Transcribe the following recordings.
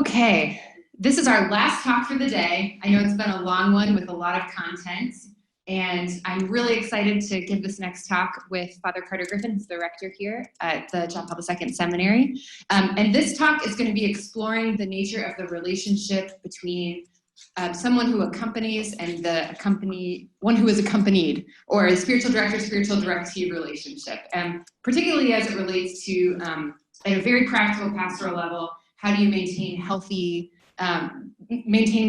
Okay, this is our last talk for the day. I know it's been a long one with a lot of content, and I'm really excited to give this next talk with Father Carter Griffin, who's the rector here at the John Paul II Seminary. And this talk is going to be exploring the nature of the relationship between someone who accompanies and one who is accompanied, or a spiritual directee relationship, particularly as it relates to, at a very practical pastoral level, how do you maintain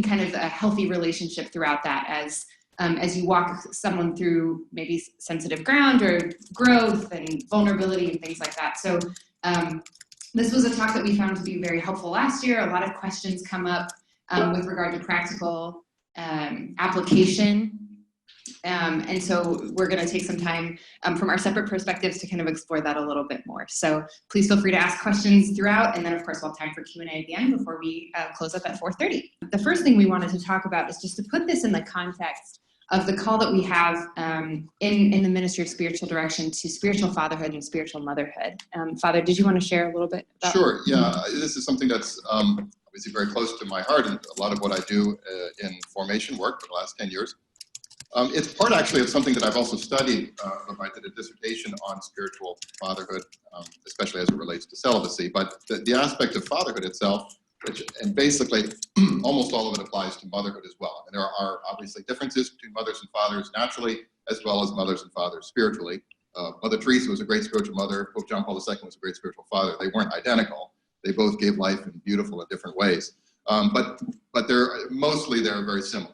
kind of a healthy relationship throughout that as you walk someone through maybe sensitive ground or growth and vulnerability and things like that. So this was a talk that we found to be very helpful last year. A lot of questions come up with regard to practical application. And so we're going to take some time from our separate perspectives to kind of explore that a little bit more. So please feel free to ask questions throughout, and then of course we'll have time for Q&A at the end before we close up at 4:30. The first thing we wanted to talk about is just to put this in the context of the call that we have in the Ministry of Spiritual Direction to spiritual fatherhood and spiritual motherhood. Father, did you want to share a little bit about Sure, yeah. This is something that's obviously very close to my heart, and a lot of what I do in formation work for the last 10 years. It's part actually of something that I've also studied. I did a dissertation on spiritual fatherhood, especially as it relates to celibacy. But the aspect of fatherhood itself, and basically almost all of it applies to motherhood as well. And there are obviously differences between mothers and fathers naturally, as well as mothers and fathers spiritually. Mother Teresa was a great spiritual mother. Pope John Paul II was a great spiritual father. They weren't identical. They both gave life in beautiful and different ways. But they're very similar.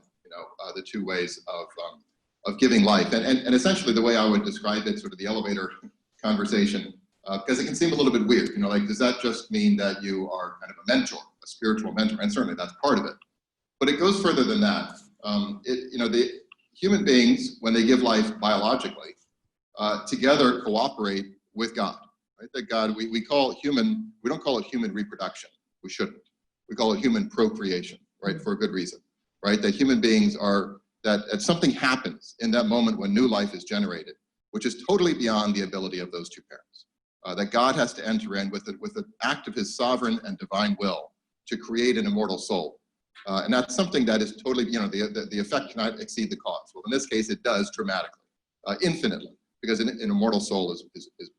The two ways of giving life. And essentially the way I would describe it, sort of the elevator conversation, because it can seem a little bit weird, like, does that just mean that you are kind of a mentor, a spiritual mentor? And certainly that's part of it. But it goes further than that. The human beings, when they give life biologically, together cooperate with God, right? That God, we call human, we don't call it human reproduction. We shouldn't. We call it human procreation, right? For a good reason. Right, that human beings that something happens in that moment when new life is generated, which is totally beyond the ability of those two parents. That God has to enter in with an act of his sovereign and divine will to create an immortal soul. And that's something that is totally, the effect cannot exceed the cause. Well, in this case, it does dramatically, infinitely, because an immortal soul is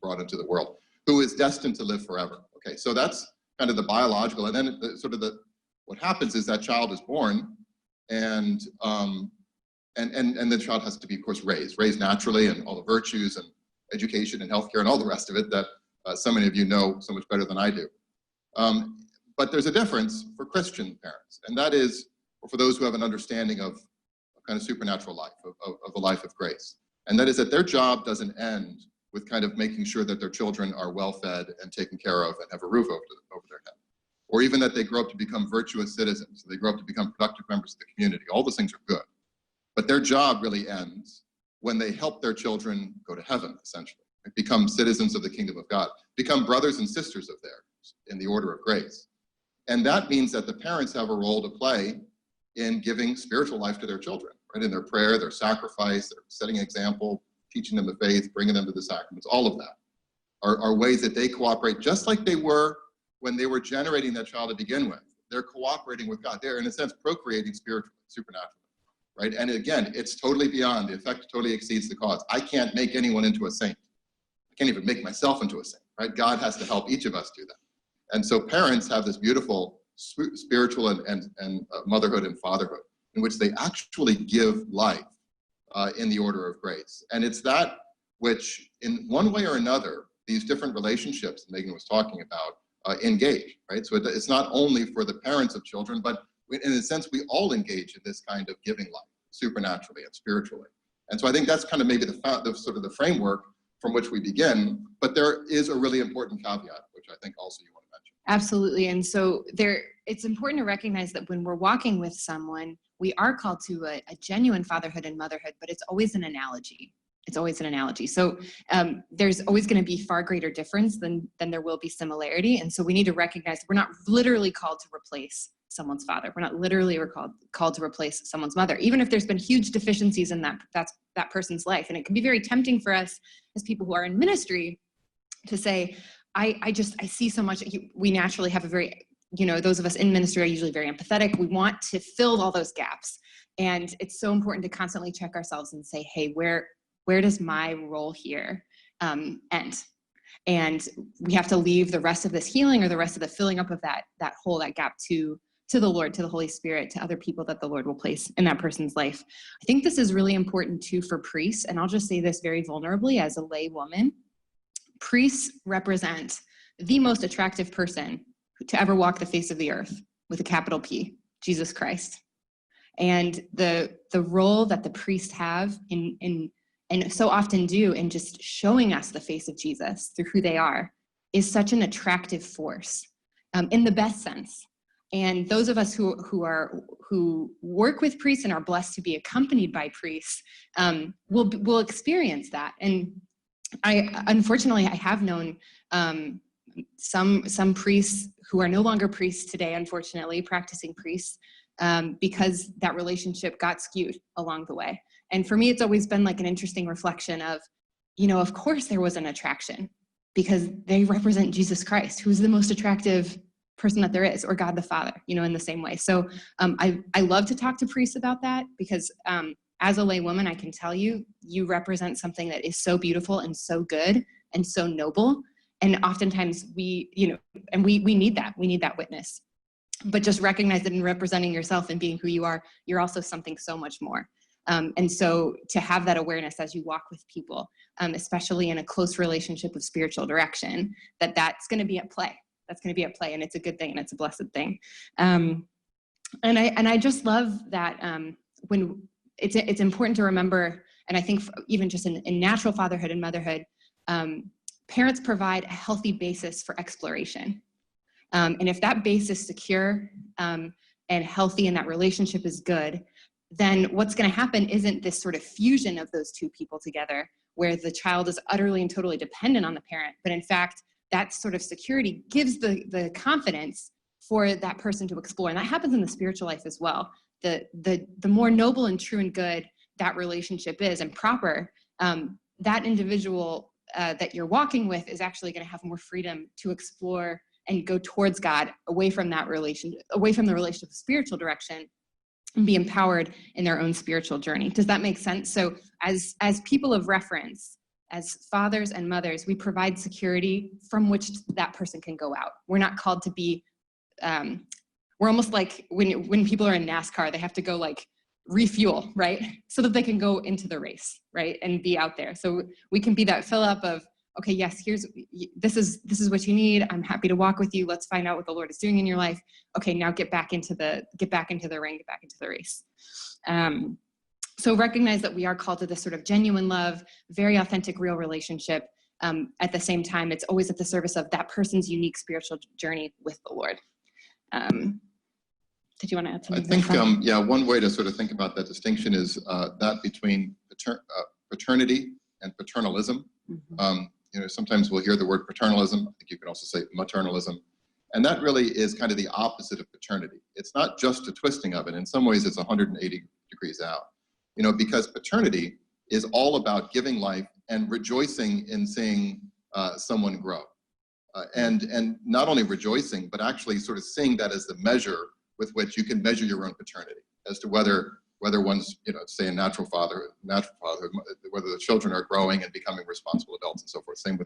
brought into the world, who is destined to live forever. Okay, so that's kind of the biological, and then what happens is that child is born. And the child has to be, of course, raised naturally, and all the virtues and education and healthcare and all the rest of it that so many of you know so much better than I do. But there's a difference for Christian parents, and that is for those who have an understanding of a kind of supernatural life, of a life of grace. And that is that their job doesn't end with kind of making sure that their children are well fed and taken care of and have a roof over their head. Or even that they grow up to become virtuous citizens, they grow up to become productive members of the community. All those things are good. But their job really ends when they help their children go to heaven, essentially, and become citizens of the kingdom of God, become brothers and sisters of theirs in the order of grace. And that means that the parents have a role to play in giving spiritual life to their children, right? In their prayer, their sacrifice, their setting an example, teaching them the faith, bringing them to the sacraments. All of that are ways that they cooperate, just like they were when they were generating that child to begin with. They're cooperating with God. They're, in a sense, procreating spiritually, supernaturally, right? And again, it's totally beyond, the effect totally exceeds the cause. I can't make anyone into a saint. I can't even make myself into a saint, right? God has to help each of us do that. And so parents have this beautiful spiritual and motherhood and fatherhood in which they actually give life in the order of grace. And it's that which, in one way or another, these different relationships that Megan was talking about, engage, right? So it's not only for the parents of children, but in a sense, we all engage in this kind of giving life, supernaturally and spiritually. And so I think that's kind of maybe the sort of the framework from which we begin, but there is a really important caveat, which I think also you want to mention. Absolutely. And so it's important to recognize that when we're walking with someone, we are called to a genuine fatherhood and motherhood, but it's always an analogy. It's always an analogy. So there's always going to be far greater difference than there will be similarity. And so we need to recognize we're not literally called to replace someone's father. We're not literally called to replace someone's mother, even if there's been huge deficiencies in that person's life. And it can be very tempting for us as people who are in ministry to say, I see so much. We naturally have a very those of us in ministry are usually very empathetic. We want to fill all those gaps. And it's so important to constantly check ourselves and say, hey, where does my role here end? And we have to leave the rest of this healing or the rest of the filling up of that hole, that gap to the Lord, to the Holy Spirit, to other people that the Lord will place in that person's life. I think this is really important too for priests. And I'll just say this very vulnerably as a lay woman. Priests represent the most attractive person to ever walk the face of the earth, with a capital P, Jesus Christ. And the role that the priests have in and so often do in just showing us the face of Jesus through who they are is such an attractive force in the best sense. And those of us who work with priests and are blessed to be accompanied by priests will experience that. And unfortunately I have known some priests who are no longer priests today, unfortunately, practicing priests, because that relationship got skewed along the way. And for me, it's always been like an interesting reflection of, of course there was an attraction because they represent Jesus Christ, who's the most attractive person that there is, or God the Father, in the same way. So I love to talk to priests about that because as a lay woman, I can tell you, you represent something that is so beautiful and so good and so noble. And oftentimes we need that. We need that witness. But just recognize that in representing yourself and being who you are, you're also something so much more. And so to have that awareness as you walk with people, especially in a close relationship of spiritual direction, that's going to be at play. That's going to be at play, and it's a good thing, and it's a blessed thing. And I just love that when it's important to remember, and I think even just in natural fatherhood and motherhood, parents provide a healthy basis for exploration. And if that base is secure and healthy and that relationship is good, then what's going to happen isn't this sort of fusion of those two people together where the child is utterly and totally dependent on the parent. But in fact, that sort of security gives the confidence for that person to explore. And that happens in the spiritual life as well. The more noble and true and good that relationship is and proper, that individual that you're walking with is actually going to have more freedom to explore and go towards God, away from the relationship of spiritual direction, and be empowered in their own spiritual journey. Does that make sense? So as people of reference, as fathers and mothers, we provide security from which that person can go out. We're not called to be, we're almost like when people are in NASCAR, they have to go like refuel, right? So that they can go into the race, right? And be out there. So we can be that fill up of, okay, yes, this is what you need. I'm happy to walk with you. Let's find out what the Lord is doing in your life. Okay, now get back into the ring, get back into the race. So recognize that we are called to this sort of genuine love, very authentic, real relationship. At the same time, it's always at the service of that person's unique spiritual journey with the Lord. Did you want to add something? I think, one way to sort of think about that distinction is that between paternity and paternalism. Mm-hmm. Sometimes we'll hear the word paternalism. I think you can also say maternalism. And that really is kind of the opposite of paternity. It's not just a twisting of it. In some ways, it's 180 degrees out. Because paternity is all about giving life and rejoicing in seeing someone grow. And not only rejoicing, but actually sort of seeing that as the measure with which you can measure your own paternity, as to whether one's, say a natural father, whether the children are growing and becoming responsible adults and so forth. Same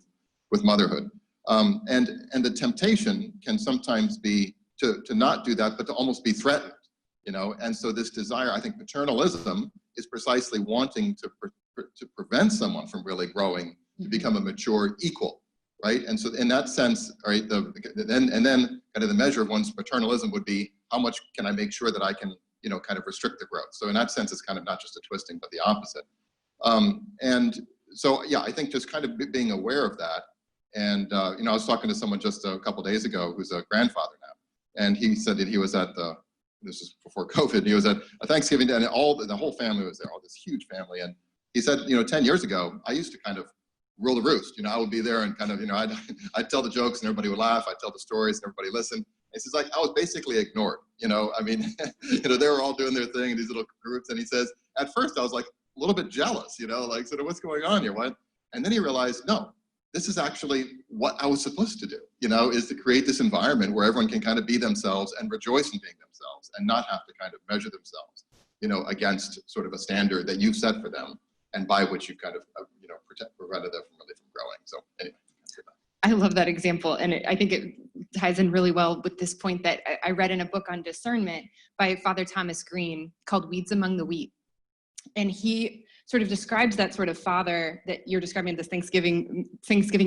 with motherhood. And the temptation can sometimes be to not do that, but to almost be threatened, And so this desire, I think paternalism is precisely wanting to prevent someone from really growing to become a mature equal, right? And so in that sense, right, then kind of the measure of one's paternalism would be how much can I make sure that I can kind of restrict the growth. So in that sense, it's kind of not just a twisting, but the opposite. And so, I think just kind of being aware of that. And, I was talking to someone just a couple of days ago who's a grandfather now. And he said that he was at this is before COVID, he was at a Thanksgiving dinner, and the whole family was there, all this huge family. And he said, 10 years ago, I used to kind of rule the roost. I would be there and kind of, I'd tell the jokes and everybody would laugh. I'd tell the stories and everybody listened. He says, I was basically ignored, they were all doing their thing in these little groups. And he says, at first I was like a little bit jealous, like, sort of what's going on here? What? And then he realized, no, this is actually what I was supposed to do, is to create this environment where everyone can kind of be themselves and rejoice in being themselves and not have to kind of measure themselves, against sort of a standard that you've set for them and by which you kind of, prevented them from growing. So anyway. I love that example. And I think it ties in really well with this point that I read in a book on discernment by Father Thomas Green called Weeds Among the Wheat. And he sort of describes that sort of father that you're describing at this Thanksgiving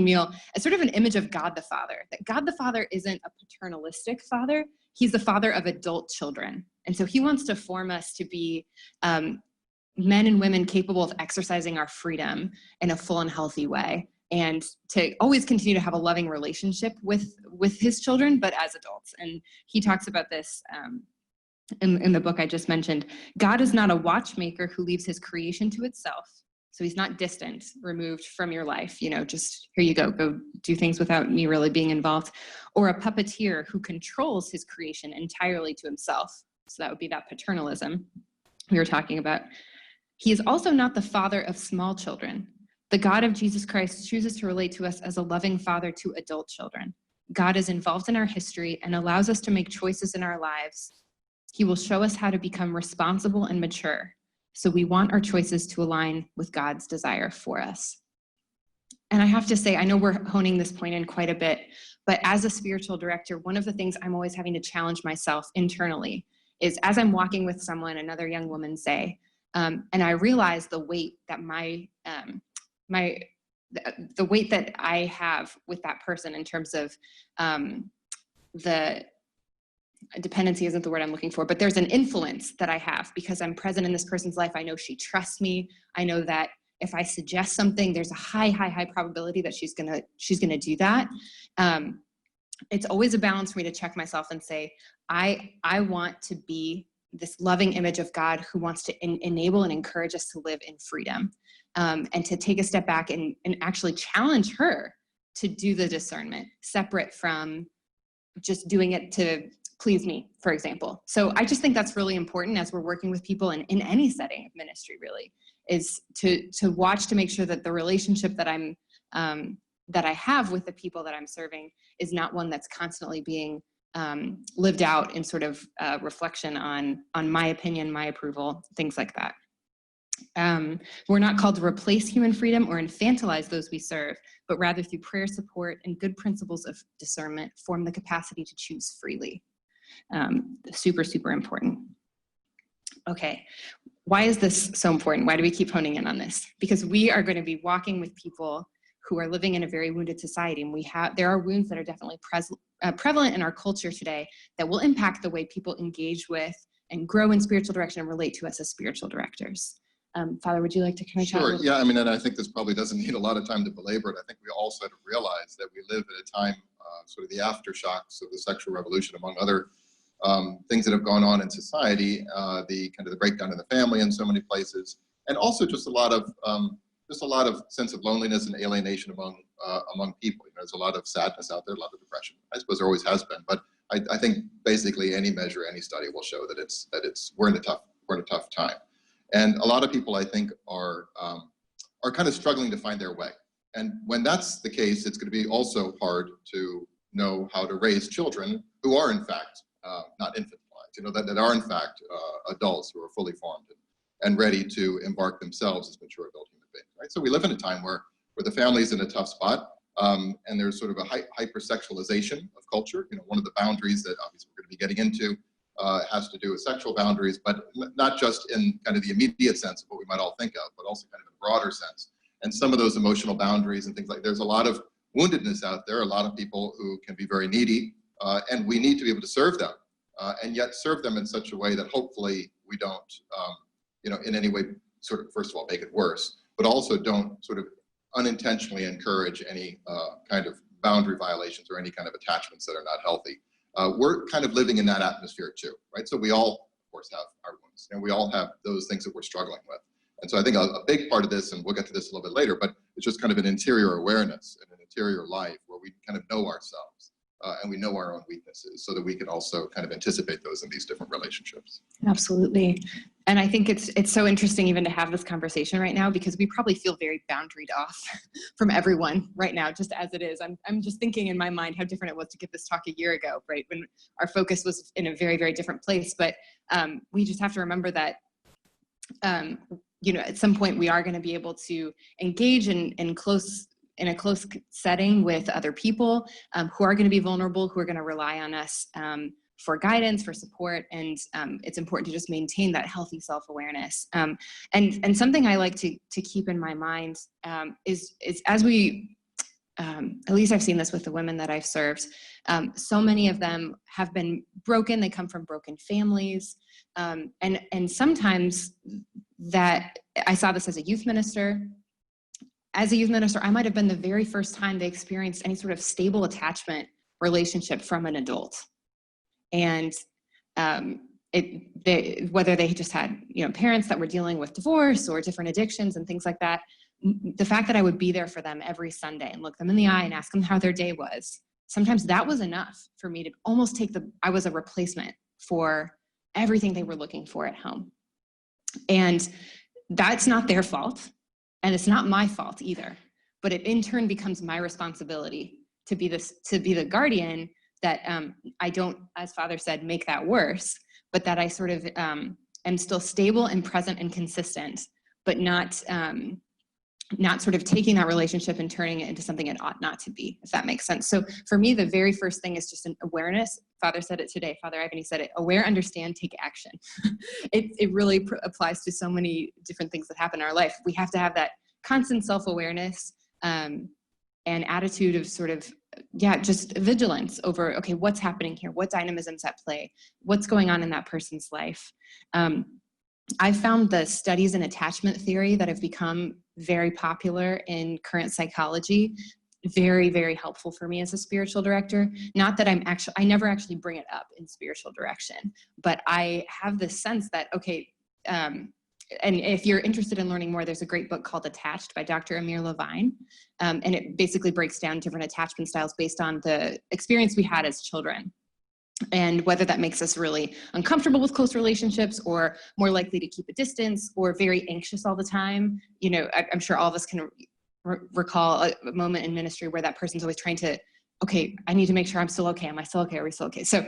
meal as sort of an image of God the Father, that God the Father isn't a paternalistic father. He's the father of adult children. And so he wants to form us to be men and women capable of exercising our freedom in a full and healthy way, and to always continue to have a loving relationship with his children, but as adults. And he talks about this in the book I just mentioned. God is not a watchmaker who leaves his creation to itself. So he's not distant, removed from your life, just here you go do things without me really being involved. Or a puppeteer who controls his creation entirely to himself. So that would be that paternalism we were talking about. He is also not the father of small children. The God of Jesus Christ chooses to relate to us as a loving father to adult children. God is involved in our history and allows us to make choices in our lives. He will show us how to become responsible and mature. So we want our choices to align with God's desire for us. And I have to say, I know we're honing this point in quite a bit, but as a spiritual director, one of the things I'm always having to challenge myself internally is as I'm walking with someone, another young woman say, and I realize the weight that the weight that I have with that person in terms of the dependency isn't the word I'm looking for, but there's an influence that I have because I'm present in this person's life. I know she trusts me. I know that if I suggest something, there's a high probability that she's gonna do that. It's always a balance for me to check myself and say, I want to be this loving image of God who wants to enable and encourage us to live in freedom, and to take a step back and actually challenge her to do the discernment, separate from just doing it to please me, for example. So I just think that's really important as we're working with people in any setting of ministry, really, is to watch to make sure that the relationship that that I have with the people that I'm serving is not one that's constantly being lived out in sort of reflection on my opinion, my approval, things like that. We're not called to replace human freedom or infantilize those we serve, but rather through prayer support and good principles of discernment, form the capacity to choose freely. Super important. Okay, why is this so important? Why do we keep honing in on this? Because we are going to be walking with people who are living in a very wounded society, and there are wounds that are definitely prevalent in our culture today that will impact the way people engage with and grow in spiritual direction and relate to us as spiritual directors. Father, would you like to kind of Sure, yeah, I mean, and I think this probably doesn't need a lot of time to belabor it. I think we all sort of realize that we live at a time, sort of the aftershocks of the sexual revolution, among other things that have gone on in society, the kind of the breakdown in the family in so many places, and also just a lot of sense of loneliness and alienation among people. There's a lot of sadness out there, a lot of depression. I suppose there always has been, but I think basically any measure, any study will show that we're in a tough time. And a lot of people, I think, are kind of struggling to find their way. And when that's the case, it's going to be also hard to know how to raise children who are, in fact, not infantilized, that are, in fact, adults who are fully formed and ready to embark themselves as mature adult human beings. Right? So we live in a time where the family's in a tough spot, and there's sort of a hypersexualization of culture. One of the boundaries that obviously we're going to be getting into has to do with sexual boundaries, but not just in kind of the immediate sense of what we might all think of, but also kind of in a broader sense. And some of those emotional boundaries and things there's a lot of woundedness out there, a lot of people who can be very needy, and we need to be able to serve them, and yet serve them in such a way that hopefully we don't, in any way sort of, first of all, make it worse, but also don't sort of unintentionally encourage any kind of boundary violations or any kind of attachments that are not healthy. We're kind of living in that atmosphere too, right? So we all, of course, have our wounds, and we all have those things that we're struggling with. And so I think a big part of this, and we'll get to this a little bit later, but it's just kind of an interior awareness and an interior life where we kind of know ourselves and we know our own weaknesses, so that we can also kind of anticipate those in these different relationships. Absolutely. And I think it's so interesting even to have this conversation right now, because we probably feel very boundaried off from everyone right now, just as it is. I'm just thinking in my mind how different it was to give this talk a year ago, right? When our focus was in a very, very different place. But we just have to remember that, at some point we are going to be able to engage in a close setting with other people who are going to be vulnerable, who are going to rely on us for guidance, for support, and it's important to just maintain that healthy self-awareness. And something I like to keep in my mind is as we, at least I've seen this with the women that I've served, so many of them have been broken. They come from broken families, and sometimes that I saw this as a youth minister. As a youth minister, I might have been the very first time they experienced any sort of stable attachment relationship from an adult. And whether they just had, parents that were dealing with divorce or different addictions and things like that, the fact that I would be there for them every Sunday and look them in the eye and ask them how their day was, sometimes that was enough for me to almost I was a replacement for everything they were looking for at home. And that's not their fault. And it's not my fault either, but it in turn becomes my responsibility to be the guardian that I don't, as Father said, make that worse, but that I sort of am still stable and present and consistent, but not sort of taking that relationship and turning it into something it ought not to be, if that makes sense. So for me, the very first thing is just an awareness. Father said it today, Father Ivan, he said it, aware, understand, take action. It really applies to so many different things that happen in our life. We have to have that constant self-awareness and attitude of sort of, just vigilance over, okay, what's happening here? What dynamism's at play? What's going on in that person's life? I've found the studies in attachment theory that have become very popular in current psychology very, very helpful for me as a spiritual director. Not that I never actually bring it up in spiritual direction, but I have this sense that, okay, and if you're interested in learning more, there's a great book called Attached by Dr. Amir Levine. And it basically breaks down different attachment styles based on the experience we had as children, and whether that makes us really uncomfortable with close relationships or more likely to keep a distance or very anxious all the time. I'm sure all of us can recall a moment in ministry where that person's always trying to, okay, I need to make sure I'm still okay. Am I still okay? Are we still okay? So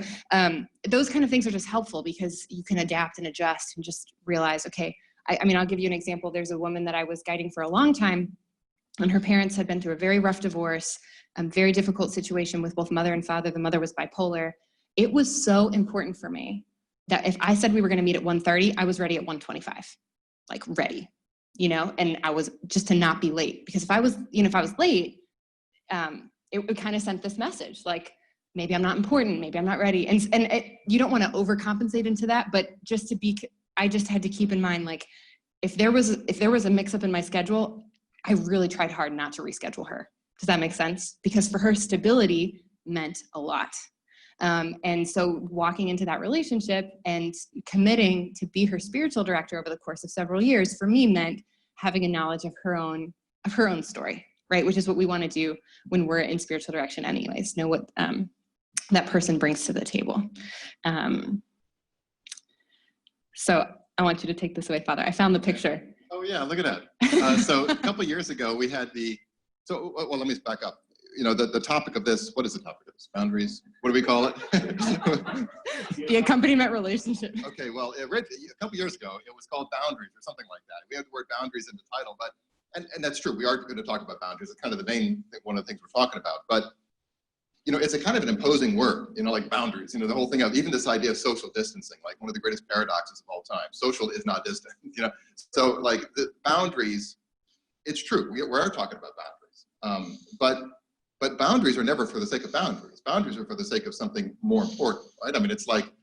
those kind of things are just helpful because you can adapt and adjust and just realize, okay, I'll give you an example. There's a woman that I was guiding for a long time, and her parents had been through a very rough divorce, very difficult situation with both mother and father. The mother was bipolar. It was so important for me that if I said we were going to meet at 1:30, I was ready at 1:25, like ready, and I was just to not be late, because if I was late, it kind of sent this message, like, maybe I'm not important, maybe I'm not ready. And you don't want to overcompensate into that, but I just had to keep in mind, like, if there was a mix up in my schedule, I really tried hard not to reschedule her. Does that make sense? Because for her, stability meant a lot. And so walking into that relationship and committing to be her spiritual director over the course of several years, for me, meant having a knowledge of her own story, right? Which is what we want to do when we're in spiritual direction anyways, know what that person brings to the table. So I want you to take this away, Father. I found the picture. Oh yeah, look at that. So a couple years ago, we had let me back up. The topic of this, what is the topic of this? Boundaries? What do we call it? The accompaniment relationship. Okay, well, a couple years ago, it was called Boundaries or something like that. We had the word boundaries in the title, but, and that's true, we are going to talk about boundaries. It's kind of one of the things we're talking about, but, it's a kind of an imposing word, like boundaries, the whole thing of even this idea of social distancing, like one of the greatest paradoxes of all time. Social is not distant, So like the boundaries, it's true, we are talking about boundaries, but boundaries are never for the sake of boundaries. Boundaries are for the sake of something more important, right? It's like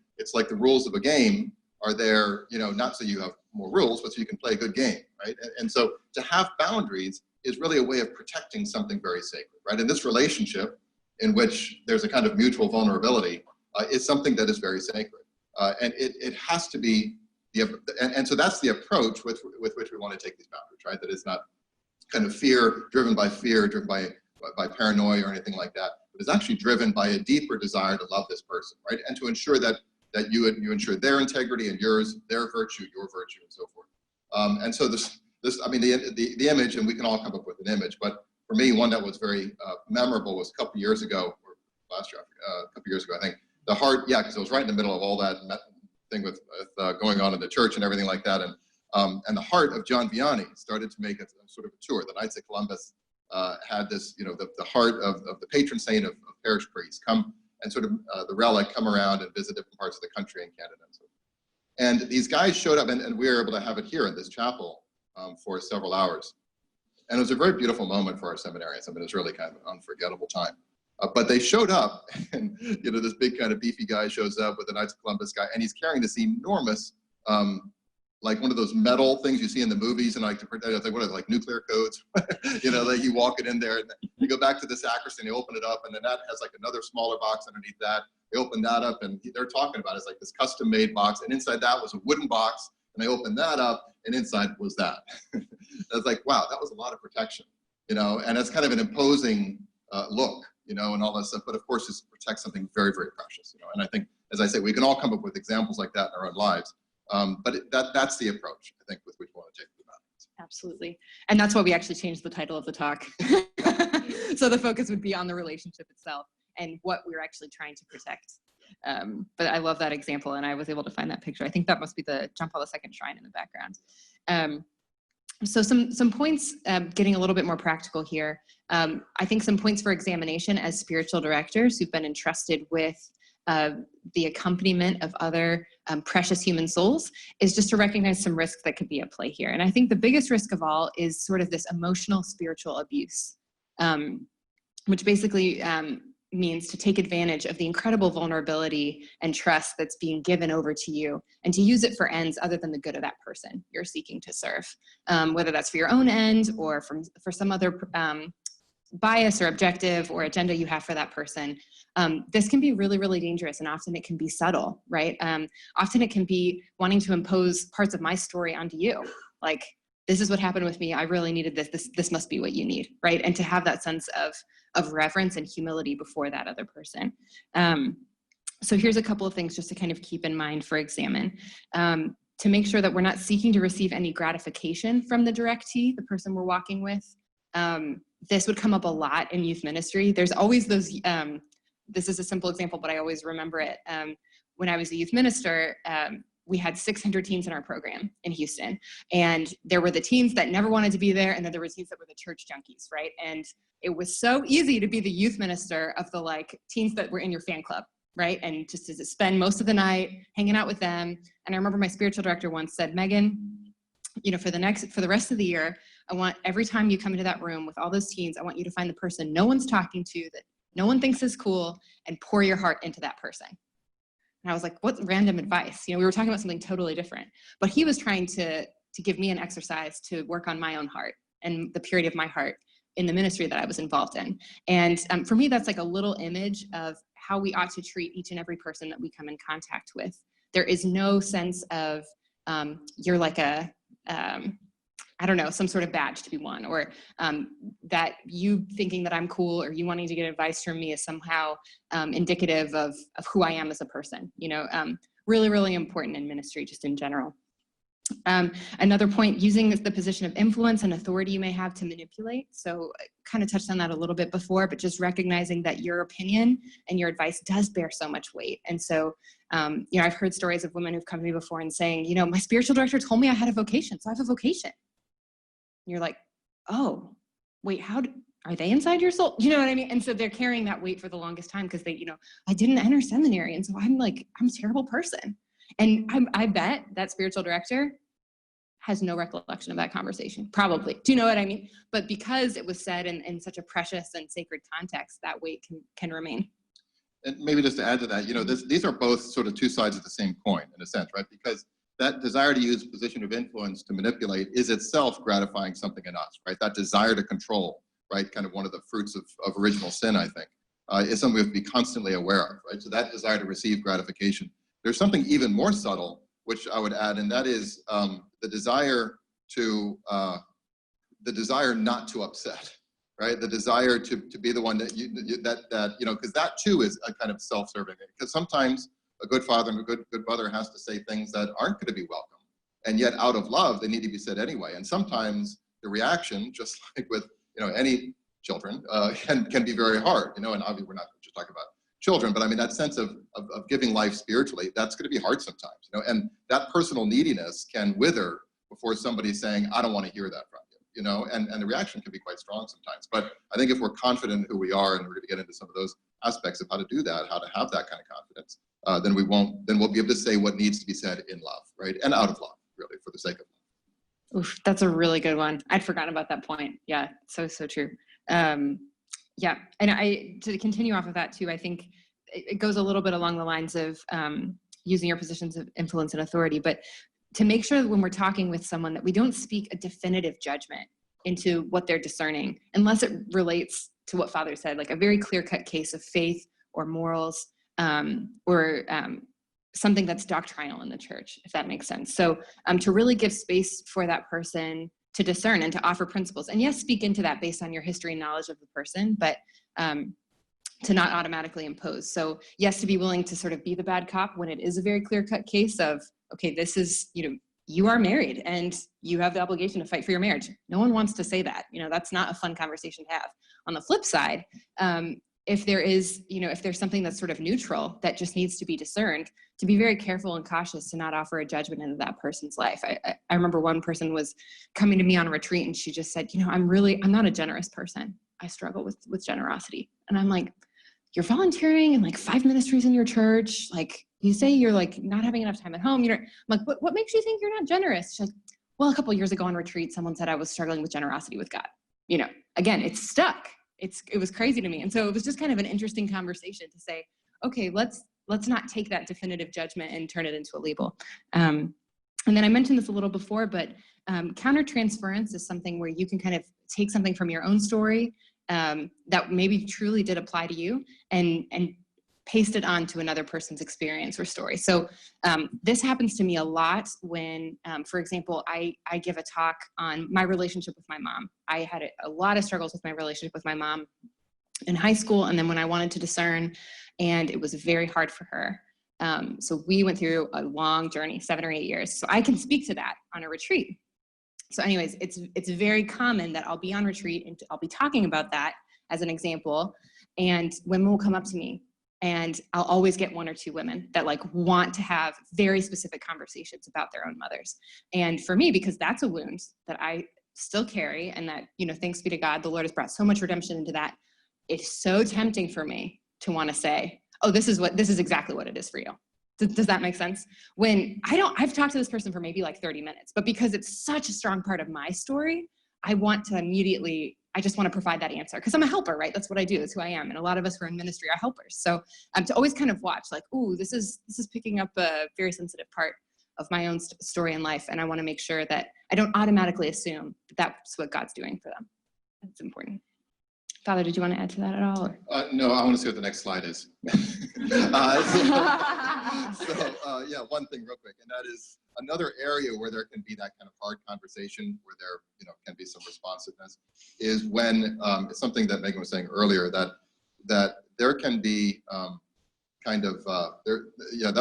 the rules of a game are there, not so you have more rules, but so you can play a good game, right? And so to have boundaries is really a way of protecting something very sacred, right? And this relationship, in which there's a kind of mutual vulnerability, is something that is very sacred. And it has to be, and so that's the approach with which we want to take these boundaries, right? That it's not kind of driven by paranoia or anything like that. but is actually driven by a deeper desire to love this person, right? And to ensure that you ensure their integrity and yours, their virtue, your virtue, and so forth. And so this I mean, the image, and we can all come up with an image, but for me, one that was very memorable was a couple years ago, or last year, a couple years ago, I think. The heart, yeah, because it was right in the middle of all that thing with going on in the church and everything like that, and the heart of John Vianney started to make a sort of a tour. The Knights of Columbus had this, you know, the heart of the patron saint of parish priests come and sort of the relic come around and visit different parts of the country and Canada and so forth. And these guys showed up, and we were able to have it here in this chapel for several hours. And it was a very beautiful moment for our seminarians. I mean, it was really kind of an unforgettable time. But they showed up, and you know, this big kind of beefy guy shows up with the Knights of Columbus guy, and he's carrying this enormous, like one of those metal things you see in the movies, and like what are they, like nuclear codes? You know, like you walk it in there, and you go back to the sacristy, and you open it up, and then that has like another smaller box underneath that. They open that up, and they're talking about it. It's like this custom-made box, and inside that was a wooden box, and they opened that up, and inside was that. I was like, wow, that was a lot of protection, you know, and it's kind of an imposing look, you know, and all that stuff. But of course, it protects something very, very precious, you know. And I think, as I say, we can all come up with examples like that in our own lives. But that's the approach, I think, with which we want to take the matter. Absolutely. And that's why we actually changed the title of the talk. So the focus would be on the relationship itself and what we're actually trying to protect. But I love that example, and I was able to find that picture. I think that must be the John Paul II shrine in the background. So some points, getting a little bit more practical here. I think some points for examination as spiritual directors who've been entrusted with the accompaniment of other precious human souls is just to recognize some risks that could be at play here. And I think the biggest risk of all is sort of this emotional spiritual abuse, which basically means to take advantage of the incredible vulnerability and trust that's being given over to you and to use it for ends other than the good of that person you're seeking to serve, whether that's for your own end or for some other bias or objective or agenda you have for that person. This can be really, really dangerous, and often it can be subtle, right? Often it can be wanting to impose parts of my story onto you. Like, this is what happened with me. I really needed this. This must be what you need, right? And to have that sense of reverence and humility before that other person. So here's a couple of things just to kind of keep in mind for examine. To make sure that we're not seeking to receive any gratification from the directee, the person we're walking with. This would come up a lot in youth ministry. There's always those, this is a simple example, but I always remember it. When I was a youth minister, we had 600 teens in our program in Houston. And there were the teens that never wanted to be there, and then there were teens that were the church junkies, right? And it was so easy to be the youth minister of the like teens that were in your fan club, right? And just to spend most of the night hanging out with them. And I remember my spiritual director once said, Megan, you know, for the rest of the year, I want every time you come into that room with all those teens, I want you to find the person no one's talking to, that no one thinks is cool, and pour your heart into that person. And I was like, what random advice? You know, we were talking about something totally different, but he was trying to give me an exercise to work on my own heart and the purity of my heart in the ministry that I was involved in. And for me, that's like a little image of how we ought to treat each and every person that we come in contact with. There is no sense of you're like a, I don't know, some sort of badge to be won, or that you thinking that I'm cool or you wanting to get advice from me is somehow indicative of who I am as a person. You know, really, really important in ministry, just in general. Another point, using the position of influence and authority you may have to manipulate. So I kind of touched on that a little bit before, but just recognizing that your opinion and your advice does bear so much weight. And so, you know, I've heard stories of women who've come to me before and saying, you know, my spiritual director told me I had a vocation, so I have a vocation. And you're like, oh, wait, are they inside your soul? You know what I mean? And so they're carrying that weight for the longest time because they, you know, I didn't enter seminary. And so I'm a terrible person. And I bet that spiritual director has no recollection of that conversation, probably. Do you know what I mean? But because it was said in such a precious and sacred context, that weight can remain. And maybe just to add to that, you know, these are both sort of two sides of the same coin in a sense, right? Because that desire to use position of influence to manipulate is itself gratifying something in us, right? That desire to control, right? Kind of one of the fruits of original sin, I think, is something we have to be constantly aware of, right? So that desire to receive gratification. There's something even more subtle, which I would add, and that is the desire not to upset, right? The desire to be the one that because that too is a kind of self-serving thing. Because sometimes a good father and a good mother has to say things that aren't going to be welcome, and yet out of love they need to be said anyway. And sometimes the reaction, just like with any children, can be very hard. And obviously we're not just talking about children, but I mean that sense of giving life spiritually, that's going to be hard sometimes. And that personal neediness can wither before somebody's saying, I don't want to hear that from you. And the reaction can be quite strong sometimes. But I think if we're confident in who we are, and we're going to get into some of those aspects of how to do that, how to have that kind of confidence, then we'll be able to say what needs to be said in love, right? And out of love, really, for the sake of love. Oof, that's a really good one. I'd forgotten about that point. Yeah, so true. Yeah, and to continue off of that too, I think it goes a little bit along the lines of using your positions of influence and authority, but to make sure that when we're talking with someone that we don't speak a definitive judgment into what they're discerning, unless it relates to what Father said, like a very clear-cut case of faith or morals, or something that's doctrinal in the church, if that makes sense. So to really give space for that person to discern and to offer principles. And yes, speak into that based on your history and knowledge of the person, but to not automatically impose. So yes, to be willing to sort of be the bad cop when it is a very clear-cut case of, okay, this is, you are married and you have the obligation to fight for your marriage. No one wants to say that. That's not a fun conversation to have. On the flip side, if there is, if there's something that's sort of neutral that just needs to be discerned, to be very careful and cautious to not offer a judgment into that person's life. I remember one person was coming to me on a retreat and she just said, I'm not a generous person. I struggle with generosity. And I'm like, you're volunteering in like 5 ministries in your church. Like you say you're like not having enough time at home. I'm like, what makes you think you're not generous? She's like, well, a couple of years ago on retreat, someone said I was struggling with generosity with God. Again, it's stuck. It was crazy to me. And so it was just kind of an interesting conversation to say, okay, let's not take that definitive judgment and turn it into a label. And then I mentioned this a little before, but countertransference is something where you can kind of take something from your own story that maybe truly did apply to you and paste it on to another person's experience or story. So this happens to me a lot when, for example, I give a talk on my relationship with my mom. I had a lot of struggles with my relationship with my mom in high school, and then when I wanted to discern, and it was very hard for her. So we went through a long journey, 7 or 8 years. So I can speak to that on a retreat. So anyways, it's very common that I'll be on retreat and I'll be talking about that as an example, and women will come up to me, and I'll always get 1 or 2 women that like want to have very specific conversations about their own mothers. And for me, because that's a wound that I still carry, and that, thanks be to God, the Lord has brought so much redemption into that. It's so tempting for me to want to say, oh, this is exactly what it is for you. Does that make sense? When I've talked to this person for maybe like 30 minutes, but because it's such a strong part of my story, I just want to provide that answer because I'm a helper, right? That's what I do. That's who I am. And a lot of us who are in ministry are helpers. So to always kind of watch like, ooh, this is picking up a very sensitive part of my own story in life. And I want to make sure that I don't automatically assume that that's what God's doing for them. That's important. Father, did you want to add to that at all? No, I want to see what the next slide is. Yeah, one thing real quick, and that is another area where there can be that kind of hard conversation where there can be some responsiveness is when it's something that Megan was saying earlier, that there can be that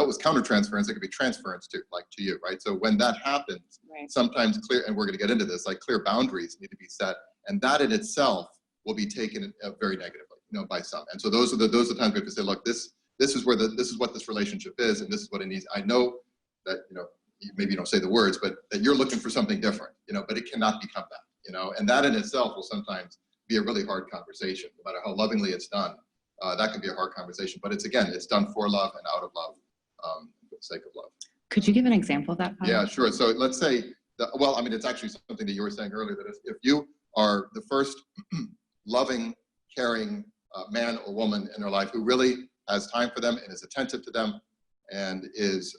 was countertransference. It could be transference to you, right? So when that happens, right, sometimes and we're going to get into this, like clear boundaries need to be set, and that in itself will be taken very negatively, by some. And so those are the times we have to say, look, this is what this relationship is, and this is what it needs. I know that maybe you don't say the words, but that you're looking for something different, but it cannot become that, and that in itself will sometimes be a really hard conversation, no matter how lovingly it's done. That can be a hard conversation, but it's done for love and out of love, for the sake of love. Could you give an example of that? Father? Yeah, sure. So let's say, it's actually something that you were saying earlier, that if you are the first loving, caring man or woman in their life who really has time for them and is attentive to them and is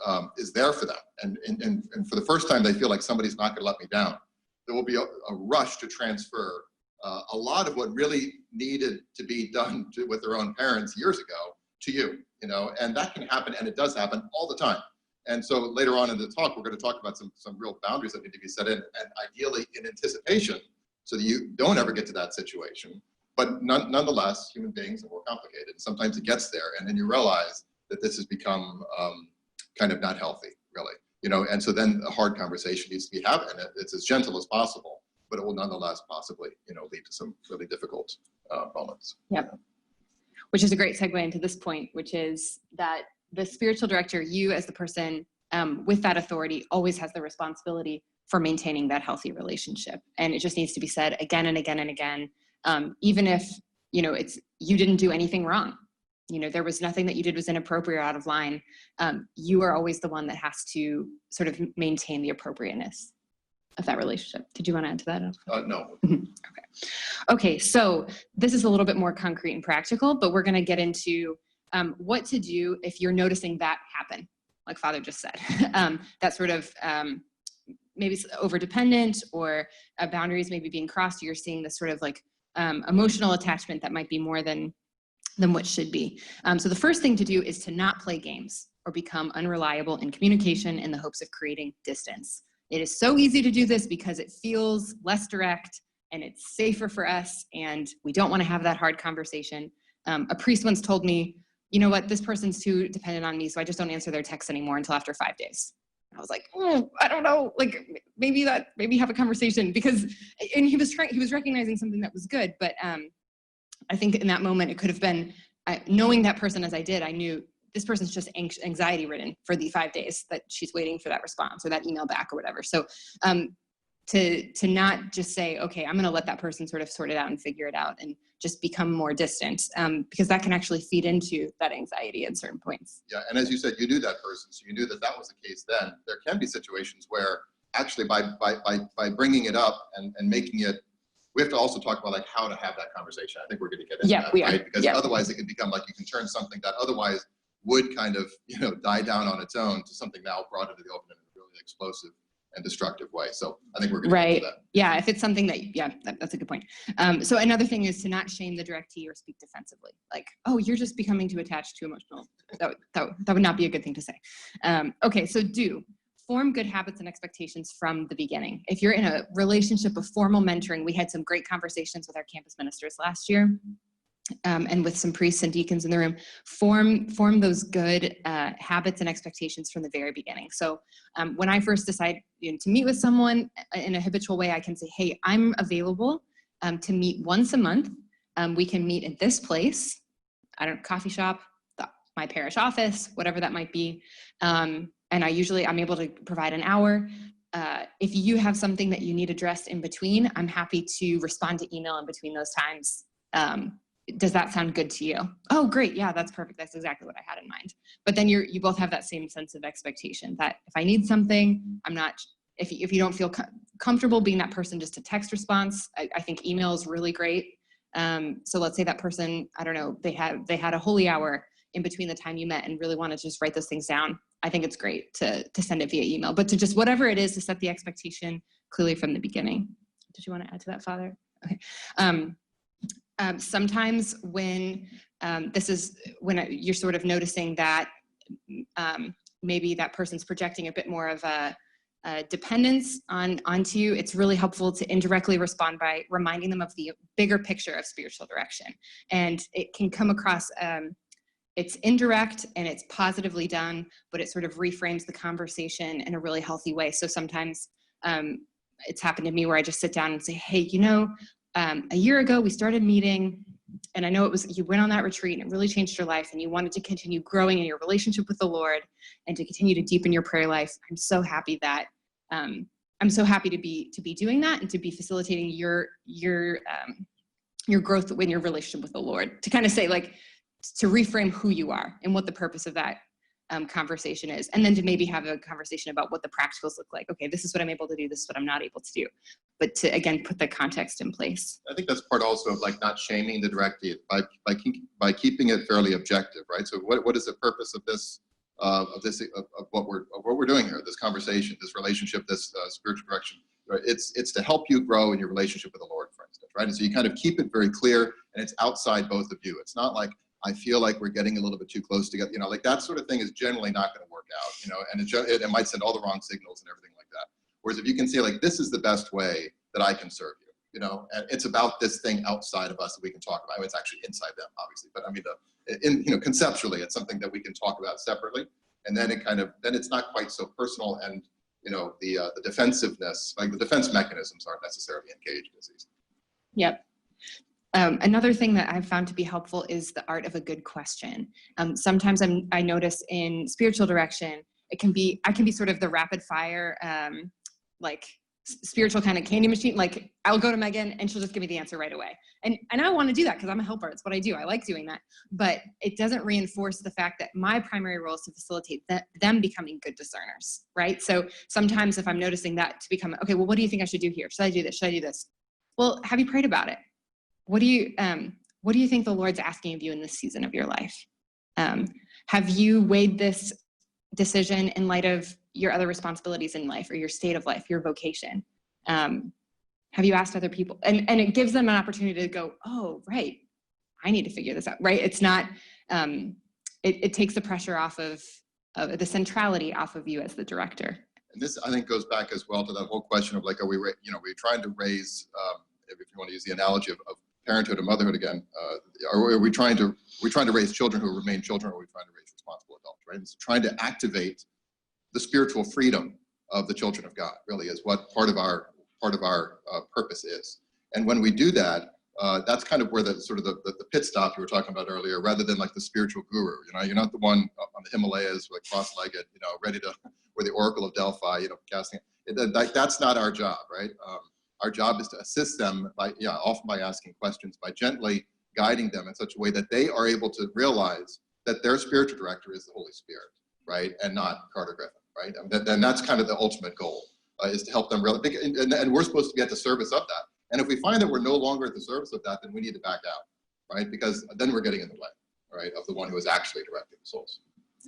there for them, and for the first time they feel like somebody's not going to let me down, there will be a rush to transfer a lot of what really needed to be done with their own parents years ago to you, and that can happen, and it does happen all the time. And so later on in the talk, we're going to talk about some real boundaries that need to be set in, and ideally in anticipation, so that you don't ever get to that situation. But nonetheless, human beings are more complicated. Sometimes it gets there, and then you realize that this has become kind of not healthy, really. You know, and so then a hard conversation needs to be had, and it's as gentle as possible, but it will nonetheless possibly, you know, lead to some really difficult moments. Yep. Which is a great segue into this point, which is that the spiritual director, you as the person with that authority, always has the responsibility for maintaining that healthy relationship. And it just needs to be said again and again and again, even if, you know, you didn't do anything wrong. You know, there was nothing that you did was inappropriate or out of line. You are always the one that has to sort of maintain the appropriateness of that relationship. Did you want to add to that? No. Okay, so this is a little bit more concrete and practical, but we're going to get into what to do if you're noticing that happen, like Father just said. That sort of maybe over-dependent, or boundaries maybe being crossed, or you're seeing this sort of like emotional attachment that might be more than what should be. So the first thing to do is to not play games or become unreliable in communication in the hopes of creating distance. It is so easy to do this because it feels less direct and it's safer for us, and we don't want to have that hard conversation. A priest once told me, you know what, this person's too dependent on me, so I just don't answer their texts anymore until after 5 days. I was like, oh, I don't know, like maybe have a conversation, because, and he was recognizing something that was good, but I think in that moment it could have been, knowing that person as I did, I knew this person's just anxiety ridden for the 5 days that she's waiting for that response or that email back or whatever. So to not just say, okay, I'm going to let that person sort of sort it out and figure it out, and just become more distant, because that can actually feed into that anxiety at certain points. Yeah, and as you said, you knew that person, so you knew that was the case then. There can be situations where actually by bringing it up and making it, we have to also talk about like how to have that conversation. I think we're going to get into that, right? Because otherwise it can become like you can turn something that otherwise would kind of, you know, die down on its own to something now brought into the open in a really explosive and destructive way. So I think we're going to get into that. Yeah, if it's something that, that's a good point. So another thing is to not shame the directee or speak defensively. Like, oh, you're just becoming too attached, too emotional. That would not be a good thing to say. Okay, so form good habits and expectations from the beginning. If you're in a relationship of formal mentoring, we had some great conversations with our campus ministers last year, and with some priests and deacons in the room. Form those good habits and expectations from the very beginning. So when I first decide to meet with someone in a habitual way, I can say, hey, I'm available to meet once a month. We can meet at this place, coffee shop, my parish office, whatever that might be. And I'm able to provide an hour. If you have something that you need addressed in between, I'm happy to respond to email in between those times. Does that sound good to you? Oh, great. Yeah, that's perfect. That's exactly what I had in mind. But then you both have that same sense of expectation that if I need something, if you don't feel comfortable being that person just to text response, I think email is really great. So let's say that person, I don't know, they had a holy hour in between the time you met and really want to just write those things down. I think it's great to send it via email, but to just whatever it is, to set the expectation clearly from the beginning. Did you want to add to that, Father? Okay. Sometimes when you're sort of noticing that maybe that person's projecting a bit more of a dependence onto you, it's really helpful to indirectly respond by reminding them of the bigger picture of spiritual direction. And it can come across, it's indirect and it's positively done, but it sort of reframes the conversation in a really healthy way. So sometimes it's happened to me where I just sit down and say, hey, a year ago we started meeting, and I know you went on that retreat and it really changed your life, and you wanted to continue growing in your relationship with the Lord and to continue to deepen your prayer life. I'm so happy to be doing that and to be facilitating your growth in your relationship with the Lord. To kind of say, like, to reframe who you are and what the purpose of that conversation is, and then to maybe have a conversation about what the practicals look like. Okay, this is what I'm able to do, this is what I'm not able to do, but to again put the context in place. I think that's part also of like not shaming the directee by keeping it fairly objective, right? So what is the purpose of this of what we're doing here, this conversation, this relationship, this spiritual direction? Right? It's to help you grow in your relationship with the Lord, for instance, right? And so you kind of keep it very clear, and it's outside both of you. It's not like, I feel like we're getting a little bit too close together, like that sort of thing is generally not going to work out, and it might send all the wrong signals and everything like that. Whereas if you can say, like, this is the best way that I can serve you, you know, and it's about this thing outside of us that we can talk about. I mean, it's actually inside them, obviously, but I mean, you know, conceptually, it's something that we can talk about separately, and then then it's not quite so personal, and you know, the defensiveness, like the defense mechanisms aren't necessarily engaged as easy. Yep. Another thing that I've found to be helpful is the art of a good question. Sometimes I notice in spiritual direction, I can be sort of the rapid fire, like spiritual kind of candy machine. Like I'll go to Megan and she'll just give me the answer right away. And I want to do that because I'm a helper. It's what I do. I like doing that. But it doesn't reinforce the fact that my primary role is to facilitate them becoming good discerners, right? So sometimes if I'm noticing that to become, okay, well, what do you think I should do here? Should I do this? Should I do this? Well, have you prayed about it? What do you think the Lord's asking of you in this season of your life? Have you weighed this decision in light of your other responsibilities in life or your state of life, your vocation? Have you asked other people? And it gives them an opportunity to go, oh, right, I need to figure this out, right? It's not, it takes the pressure off of the centrality off of you as the director. And this, I think, goes back as well to that whole question of like, are we trying to raise, if you want to use the analogy of parenthood and motherhood again, are we trying to raise children who remain children, or are we trying to raise responsible adults, right? It's trying to activate the spiritual freedom of the children of God, really, is what part of our purpose is. And when we do that, that's kind of where the sort of the pit stop you were talking about earlier, rather than like the spiritual guru. You know, you're not the one on the Himalayas, like cross-legged, you know, ready to, or the Oracle of Delphi, you know, casting. That's not our job, right? Our job is to assist them by, often by asking questions, by gently guiding them in such a way that they are able to realize that their spiritual director is the Holy Spirit, right, and not Carter Griffin, right? And then that's kind of the ultimate goal, is to help them realize, and we're supposed to be at the service of that. And if we find that we're no longer at the service of that, then we need to back out, right? Because then we're getting in the way, right, of the one who is actually directing the souls.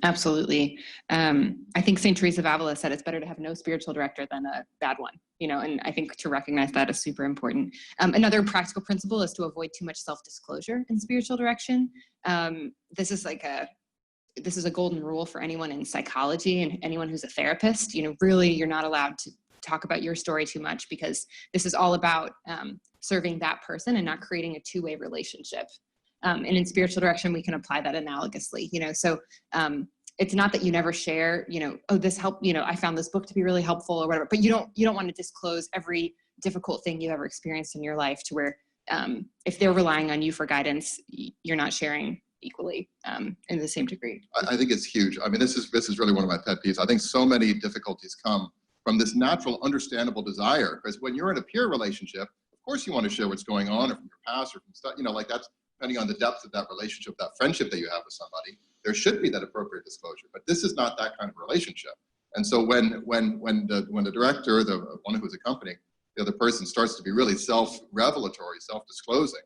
Absolutely. I think St. Teresa of Avila said it's better to have no spiritual director than a bad one, you know, and I think to recognize that is super important. Another practical principle is to avoid too much self-disclosure in spiritual direction. This is a golden rule for anyone in psychology and anyone who's a therapist. You know, really, you're not allowed to talk about your story too much, because this is all about serving that person and not creating a two-way relationship. And in spiritual direction, we can apply that analogously, you know, so it's not that you never share, you know, oh, this helped, you know, I found this book to be really helpful or whatever, but you don't want to disclose every difficult thing you've ever experienced in your life, to where if they're relying on you for guidance, you're not sharing equally in the same degree. I think it's huge. I mean, this is really one of my pet peeves. I think so many difficulties come from this natural, understandable desire, because when you're in a peer relationship, of course you want to share what's going on, or from your past, or from stuff, you know, like that's, depending on the depth of that relationship, that friendship that you have with somebody, there should be that appropriate disclosure. But this is not that kind of relationship. And so when the director, the one who's accompanying the other person, starts to be really self-revelatory, self-disclosing,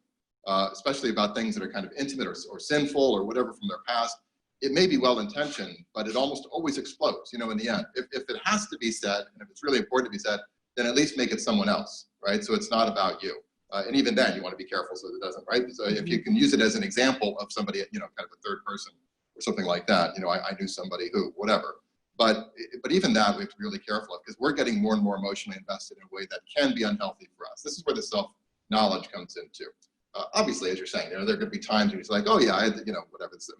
especially about things that are kind of intimate or sinful or whatever from their past, it may be well-intentioned, but it almost always explodes, you know, in the end. If it has to be said, and if it's really important to be said, then at least make it someone else, right? So it's not about you. And even then, you want to be careful so that it doesn't, right? So if you can use it as an example of somebody, you know, kind of a third person or something like that, you know, I knew somebody who, whatever. But even that, we have to be really careful of, because we're getting more and more emotionally invested in a way that can be unhealthy for us. This is where the self-knowledge comes in too. Obviously, as you're saying, you know, there could be times when it's like, oh yeah, you know, whatever. It's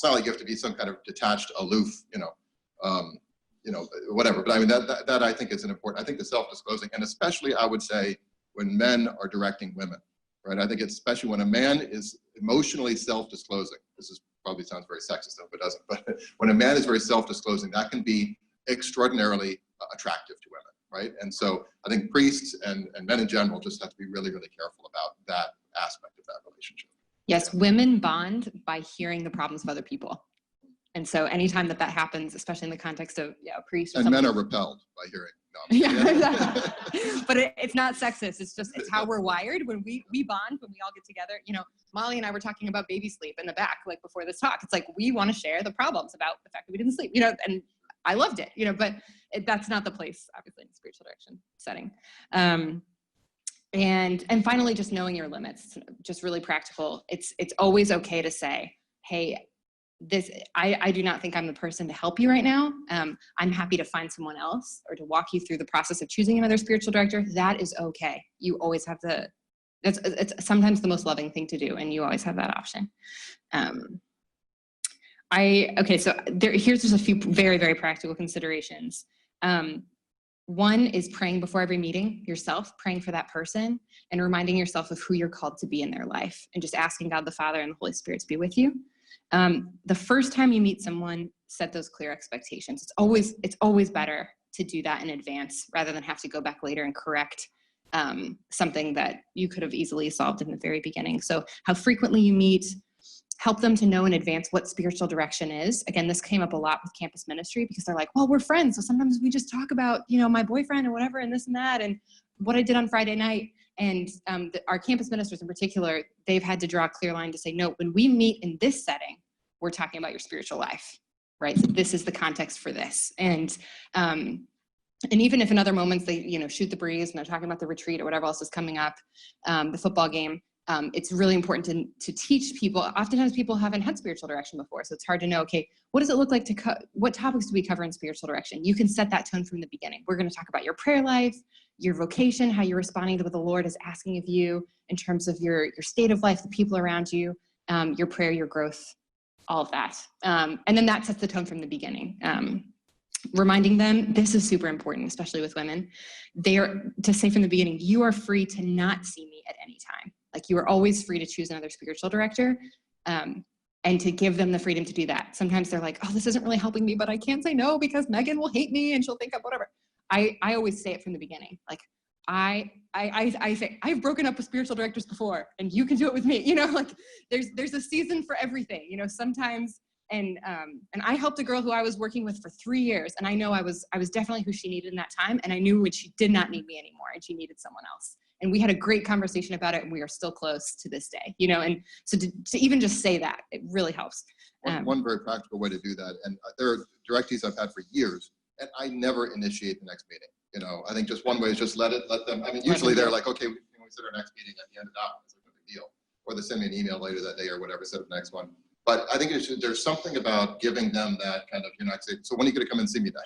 not like you have to be some kind of detached, aloof, you know, whatever. But I mean, that I think is an important. I think the self-disclosing, and especially I would say, when men are directing women, right? I think it's especially when a man is emotionally self-disclosing. This is probably sounds very sexist, though, but it doesn't. But when a man is very self-disclosing, that can be extraordinarily attractive to women, right? And so I think priests and men in general just have to be really, really careful about that aspect of that relationship. Yes, women bond by hearing the problems of other people. And so anytime that happens, especially in the context of a priest or and something. Men are repelled by hearing. Yeah, exactly. But it's not sexist. It's how we're wired. When we bond, when we all get together, you know, Molly and I were talking about baby sleep in the back, like before this talk. It's like, we want to share the problems about the fact that we didn't sleep, you know, and I loved it, you know, but that's not the place, obviously, in the spiritual direction setting. And finally, just knowing your limits, just really practical. It's always okay to say, hey, I do not think I'm the person to help you right now. I'm happy to find someone else or to walk you through the process of choosing another spiritual director. That is okay. You always have it's sometimes the most loving thing to do, and you always have that option. So here's just a few very, very practical considerations. One is praying before every meeting yourself, praying for that person and reminding yourself of who you're called to be in their life, and just asking God the Father and the Holy Spirit to be with you. The first time you meet someone, set those clear expectations. It's always better to do that in advance rather than have to go back later and correct something that you could have easily solved in the very beginning. So how frequently you meet, help them to know in advance what spiritual direction is. Again, this came up a lot with campus ministry because they're like, well, we're friends. So sometimes we just talk about, my boyfriend and whatever, and this and that, and what I did on Friday night. And our campus ministers in particular, they've had to draw a clear line to say, no, when we meet in this setting, we're talking about your spiritual life, right? So this is the context for this. And even if in other moments they, shoot the breeze and they're talking about the retreat or whatever else is coming up, the football game, it's really important to teach people. Oftentimes people haven't had spiritual direction before, so it's hard to know, okay, what does it look like what topics do we cover in spiritual direction? You can set that tone from the beginning. We're going to talk about your prayer life, your vocation, how you're responding to what the Lord is asking of you in terms of your state of life, the people around you, your prayer, your growth, all of that. And then that sets the tone from the beginning. Reminding them, this is super important, especially with women, to say from the beginning, you are free to not see me at any time. Like, you are always free to choose another spiritual director, and to give them the freedom to do that. Sometimes they're like, oh, this isn't really helping me, but I can't say no because Megan will hate me and she'll think I'm whatever. I always say it from the beginning. Like, I say, I've broken up with spiritual directors before and you can do it with me. Like there's a season for everything, sometimes. And I helped a girl who I was working with for 3 years, and I know I was definitely who she needed in that time, and I knew when she did not need me anymore and she needed someone else. And we had a great conversation about it, and we are still close to this day, and so to even just say that, it really helps. One very practical way to do that, and there are directees I've had for years, and I never initiate the next meeting. I think just one way is just let them. I mean, usually they're like, okay, we set our next meeting at the end of that one. It's no big deal. Or they send me an email later that day or whatever, set up the next one. But I think there's something about giving them that kind of, saying, so when are you going to come and see me then?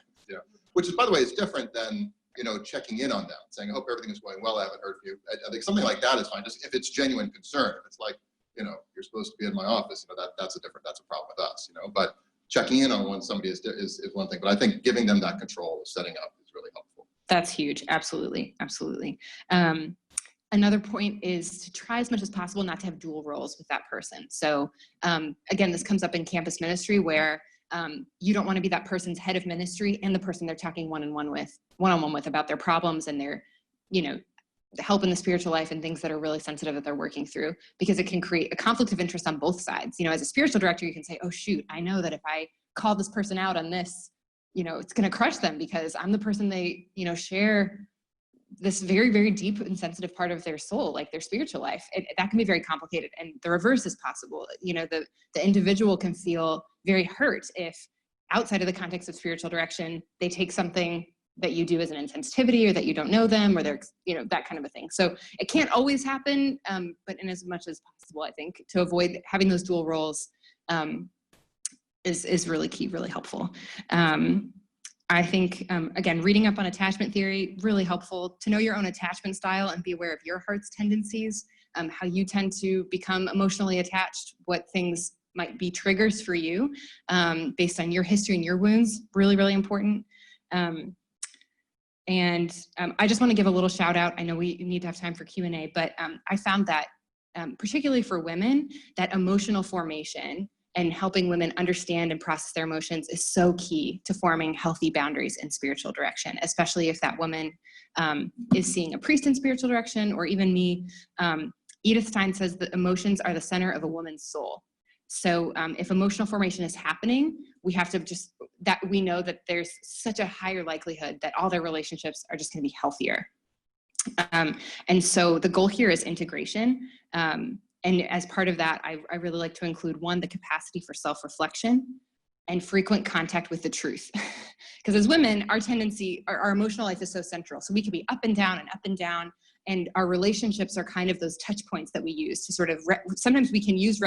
Which is, by the way, is different than, checking in on them, saying, I hope everything is going well, I haven't heard from you. I think something like that is fine, just if it's genuine concern. If it's like, you're supposed to be in my office, that's a problem with us, But checking in on when somebody is one thing. But I think giving them that control of setting up is really helpful. That's huge. Absolutely. Absolutely. Another point is to try as much as possible not to have dual roles with that person. So again, this comes up in campus ministry where you don't want to be that person's head of ministry and the person they're talking one-on-one with about their problems and their, help in the spiritual life and things that are really sensitive that they're working through, because it can create a conflict of interest on both sides. As a spiritual director, you can say, oh shoot, I know that if I call this person out on this, it's going to crush them because I'm the person they, share this very, very deep and sensitive part of their soul, like their spiritual life. That can be very complicated. And the reverse is possible. The individual can feel very hurt if outside of the context of spiritual direction, they take something that you do as an insensitivity or that you don't know them or they're, that kind of a thing. So it can't always happen, but in as much as possible, I think, to avoid having those dual roles is really key, really helpful. I think, again, reading up on attachment theory, really helpful to know your own attachment style and be aware of your heart's tendencies, how you tend to become emotionally attached, what things might be triggers for you based on your history and your wounds, really, really important. And I just want to give a little shout out. I know we need to have time for Q&A, but I found that particularly for women, that emotional formation and helping women understand and process their emotions is so key to forming healthy boundaries in spiritual direction, especially if that woman is seeing a priest in spiritual direction, or even me. Edith Stein says that emotions are the center of a woman's soul. So if emotional formation is happening, we have to we know that there's such a higher likelihood that all their relationships are just going to be healthier. And so the goal here is integration. And as part of that, I really like to include the capacity for self-reflection and frequent contact with the truth. Because as women, our emotional life is so central. So we can be up and down and up and down. And our relationships are kind of those touch points that we use to sort of, sometimes we can use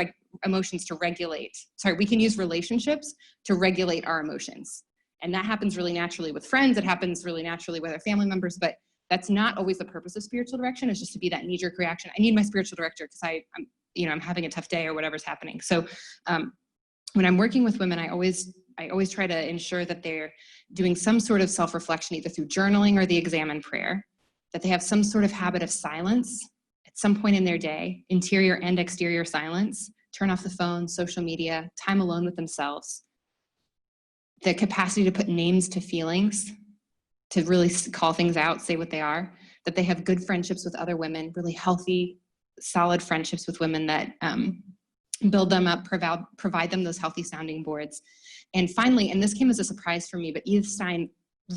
emotions to regulate, we can use relationships to regulate our emotions. And that happens really naturally with friends, it happens really naturally with our family members, but that's not always the purpose of spiritual direction, is just to be that knee-jerk reaction. I need my spiritual director because I'm having a tough day or whatever's happening. So when I'm working with women, I always try to ensure that they're doing some sort of self-reflection, either through journaling or the examen prayer, that they have some sort of habit of silence at some point in their day, interior and exterior silence, turn off the phone, social media, time alone with themselves, the capacity to put names to feelings, to really call things out, say what they are, that they have good friendships with other women, really healthy, solid friendships with women that build them up, provide them those healthy sounding boards. And finally, and this came as a surprise for me, but Edith Stein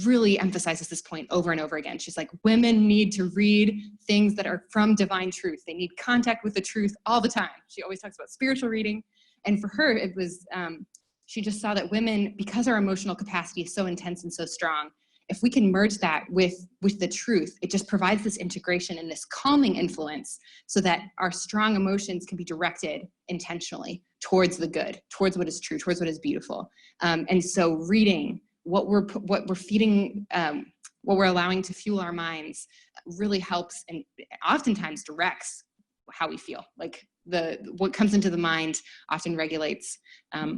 really emphasizes this point over and over again. She's like, women need to read things that are from divine truth. They need contact with the truth all the time. She always talks about spiritual reading. And for her, it was, she just saw that women, because our emotional capacity is so intense and so strong, if we can merge that with the truth, it just provides this integration and this calming influence so that our strong emotions can be directed intentionally towards the good, towards what is true, towards what is beautiful. And so reading what we're feeding, what we're allowing to fuel our minds really helps and oftentimes directs how we feel. Like what comes into the mind often regulates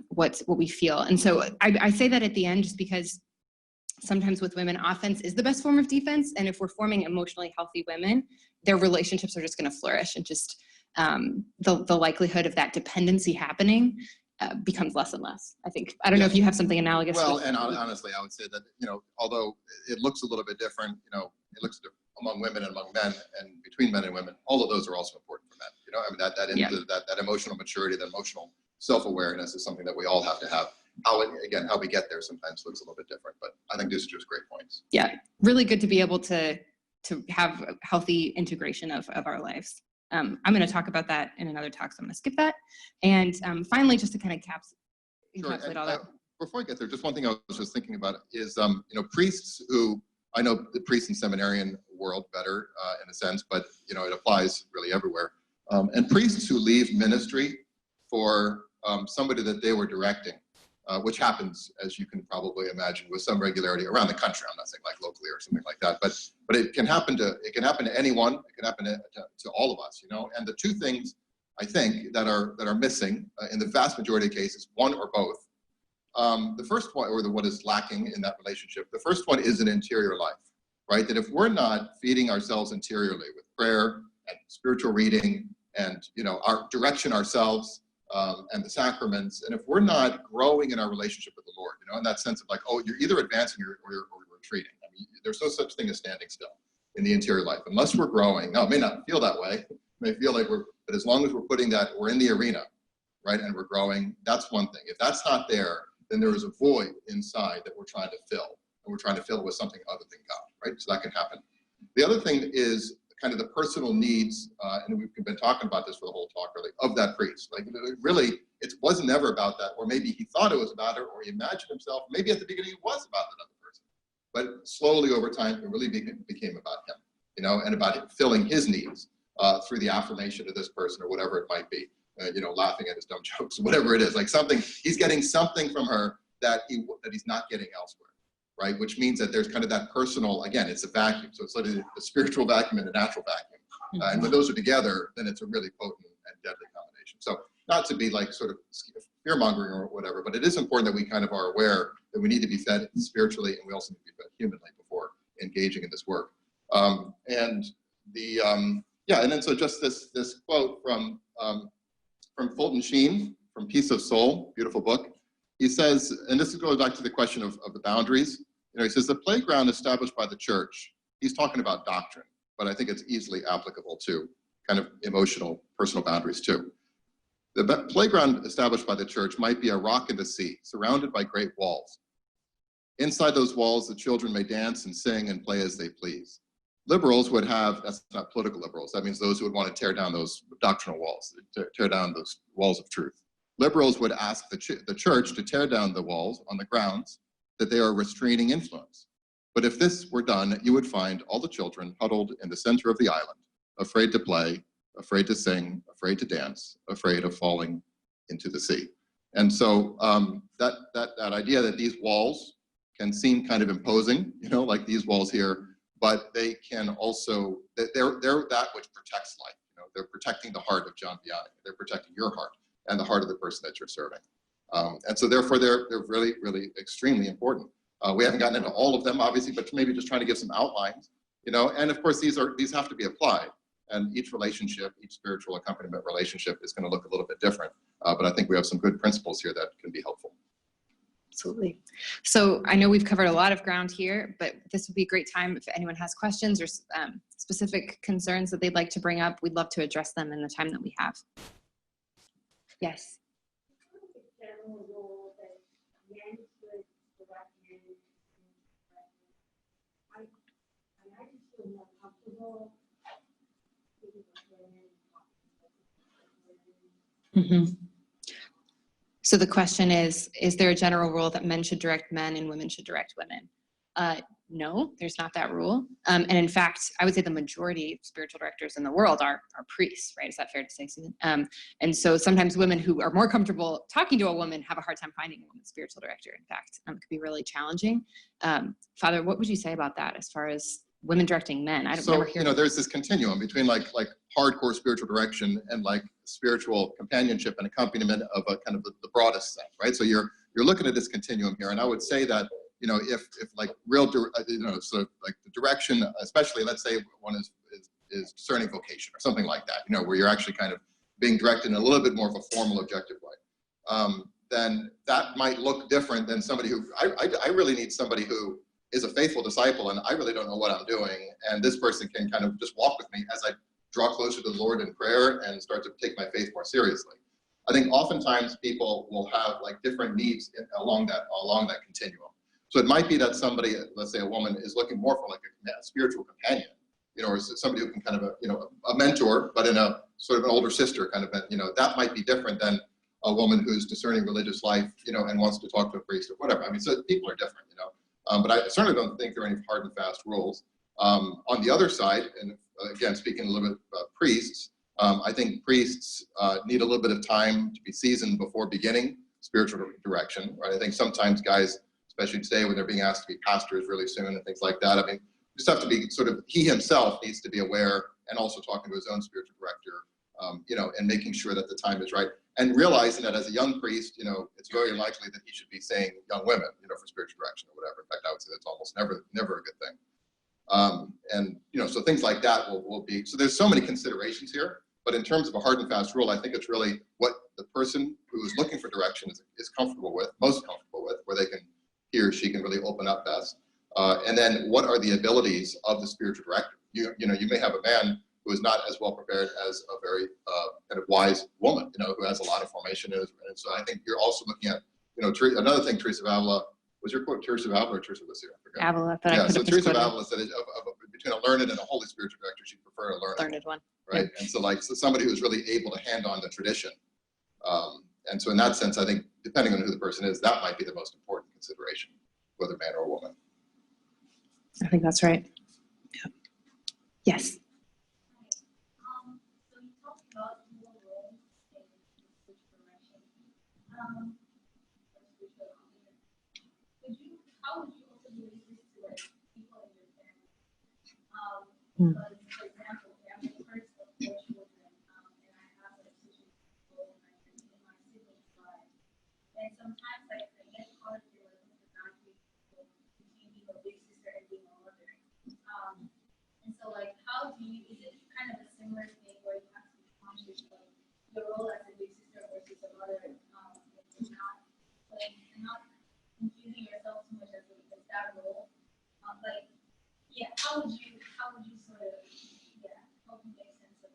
what we feel. And so I say that at the end just because sometimes with women, offense is the best form of defense. And if we're forming emotionally healthy women, their relationships are just going to flourish, and just the likelihood of that dependency happening becomes less and less, I think. I don't know if you have something analogous. Well, and honestly, I would say that, although it looks a little bit different, it looks different among women and among men and between men and women, all of those are also important for men. That emotional maturity, that emotional self-awareness is something that we all have to have. How we get there sometimes looks a little bit different, but I think these are just great points. Yeah, really good to be able to have a healthy integration of our lives. I'm going to talk about that in another talk, so I'm going to skip that. And finally, just to kind of encapsulate all that. Before I get there, just one thing I was just thinking about is, priests who, I know the priest and seminarian world better in a sense, but it applies really everywhere. And priests who leave ministry for somebody that they were directing, which happens, as you can probably imagine, with some regularity around the country. I'm not saying like locally or something like that, but it can happen to anyone. It can happen to all of us, And the two things I think that are missing in the vast majority of cases, one or both. The first one, or what is lacking in that relationship, the first one is an interior life, right? That if we're not feeding ourselves interiorly with prayer and spiritual reading and our direction ourselves. And the sacraments, and if we're not growing in our relationship with the Lord, in that sense of like, oh, you're either advancing or you're retreating. I mean, there's no such thing as standing still in the interior life. Unless we're growing, now it may not feel that way, it may feel like but as long as we're putting that, we're in the arena, right, and we're growing, that's one thing. If that's not there, then there is a void inside that we're trying to fill, and we're trying to fill it with something other than God, right? So that can happen. The other thing is kind of the personal needs, and we've been talking about this for the whole talk, really, of that priest. Like, really, it wasn't never about that, or maybe he thought it was about it, or he imagined himself, maybe at the beginning it was about that other person. But slowly over time, it really became about him, and about him filling his needs through the affirmation of this person, or whatever it might be, laughing at his dumb jokes, whatever it is, like something, he's getting something from her that he's not getting elsewhere. Right, which means that there's kind of that personal, again, it's a vacuum. So it's like a spiritual vacuum and a natural vacuum. And when those are together, then it's a really potent and deadly combination. So not to be like sort of fear-mongering or whatever, but it is important that we kind of are aware that we need to be fed spiritually, and we also need to be fed humanly before engaging in this work. And then so just this quote from Fulton Sheen, from Peace of Soul, beautiful book. He says, and this goes back to the question of the boundaries. He says, the playground established by the church, he's talking about doctrine, but I think it's easily applicable to kind of emotional, personal boundaries too. The playground established by the church might be a rock in the sea, surrounded by great walls. Inside those walls, the children may dance and sing and play as they please. Liberals would have, that's not political liberals, that means those who would want to tear down those doctrinal walls, tear down those walls of truth. Liberals would ask the church to tear down the walls on the grounds that they are a restraining influence. But if this were done, you would find all the children huddled in the center of the island, afraid to play, afraid to sing, afraid to dance, afraid of falling into the sea. And so that idea that these walls can seem kind of imposing, like these walls here, but they can also, they're that which protects life. They're protecting the heart of John Vianney. They're protecting your heart and the heart of the person that you're serving. And so therefore they're really, really extremely important. We haven't gotten into all of them, obviously, but maybe just trying to give some outlines, and of course these have to be applied. And each relationship, each spiritual accompaniment relationship is going to look a little bit different. But I think we have some good principles here that can be helpful. Absolutely. So I know we've covered a lot of ground here, but this would be a great time if anyone has questions or specific concerns that they'd like to bring up. We'd love to address them in the time that we have. Yes. Mm-hmm. So the question is there a general rule that men should direct men and women should direct women? No, there's not that rule. And in fact, I would say the majority of spiritual directors in the world are priests, right? Is that fair to say, Susan? And so sometimes women who are more comfortable talking to a woman have a hard time finding a woman spiritual director. In fact, it could be really challenging. Father, what would you say about that as far as women directing men? I don't never hear. There's this continuum between like hardcore spiritual direction and like spiritual companionship and accompaniment of a kind of the broadest sense, right? So you're looking at this continuum here, and I would say that if like real so like the direction, especially let's say one is discerning vocation or something like that, where you're actually kind of being directed in a little bit more of a formal, objective way, then that might look different than somebody who I really need somebody who is a faithful disciple, and I really don't know what I'm doing, and this person can kind of just walk with me as I draw closer to the Lord in prayer and start to take my faith more seriously. I think oftentimes people will have like different needs along that continuum. So it might be that somebody, let's say a woman, is looking more for like a spiritual companion, or somebody who can kind of a mentor, but in a sort of an older sister kind of, that might be different than a woman who's discerning religious life, and wants to talk to a priest or whatever. I mean, so people are different, but I certainly don't think there are any hard and fast rules. On the other side, and again, speaking a little bit about priests, I think priests need a little bit of time to be seasoned before beginning spiritual direction, right? I think sometimes guys, especially today when they're being asked to be pastors really soon and things like that, I mean, just have to be he himself needs to be aware and also talking to his own spiritual director, and making sure that the time is right. And realizing that as a young priest, it's very likely that he should be saying young women, for spiritual direction or whatever. In fact, I would say that's almost never a good thing. And so things like that will be, so there's so many considerations here, but in terms of a hard and fast rule, I think it's really what the person who is looking for direction is comfortable with, most comfortable with, where he or she can really open up best. And then what are the abilities of the spiritual director? You may have a man who is not as well prepared as a very kind of wise woman, who has a lot of formation. And so I think you're also looking at, another thing, Teresa of Avila, was your quote Teresa of Avila or Teresa of Lisieux? I forget. Avila, but yeah, I could so have Teresa of Avila said between a learned and a holy spiritual director, she'd prefer a learned one. Right, Yeah. and so somebody who's really able to hand on the tradition. And so in that sense, I think depending on who the person is, that might be the most important consideration, whether man or woman. I think that's right. Yeah. Yes. So you talked about dual roles in spiritual direction. How would you also relate this to like people in your family? Because, for example, I'm the first of 4 children, and I have a decision role in my siblings' lives. And sometimes I get caught in like the boundary between being a big sister and being a mother. And so like, is it kind of a similar thing where you have to be conscious of your role as a big sister versus a mother, and not confusing yourself too much as that role? How would you sort of help me make sense of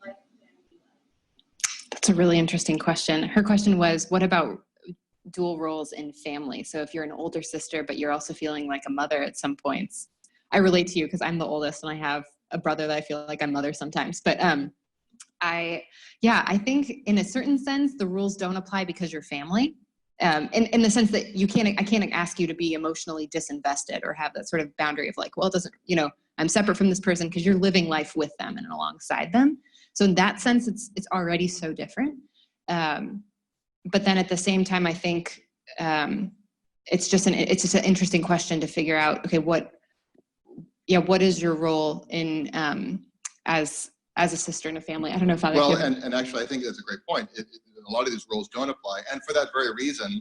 life and family life? That's a really interesting question. Her question was, what about dual roles in family? So if you're an older sister, but you're also feeling like a mother at some points. I relate to you because I'm the oldest and I have a brother that I feel like I'm mother sometimes. But I think in a certain sense, the rules don't apply because you're family. in the sense that I can't ask you to be emotionally disinvested or have that sort of boundary of like, well, it doesn't, I'm separate from this person, because you're living life with them and alongside them. So in that sense, it's already so different. But then at the same time, I think it's just an interesting question to figure out, okay, what is your role in as a sister in a family? I don't know if Well, and actually, I think that's a great point. A lot of these rules don't apply, and for that very reason,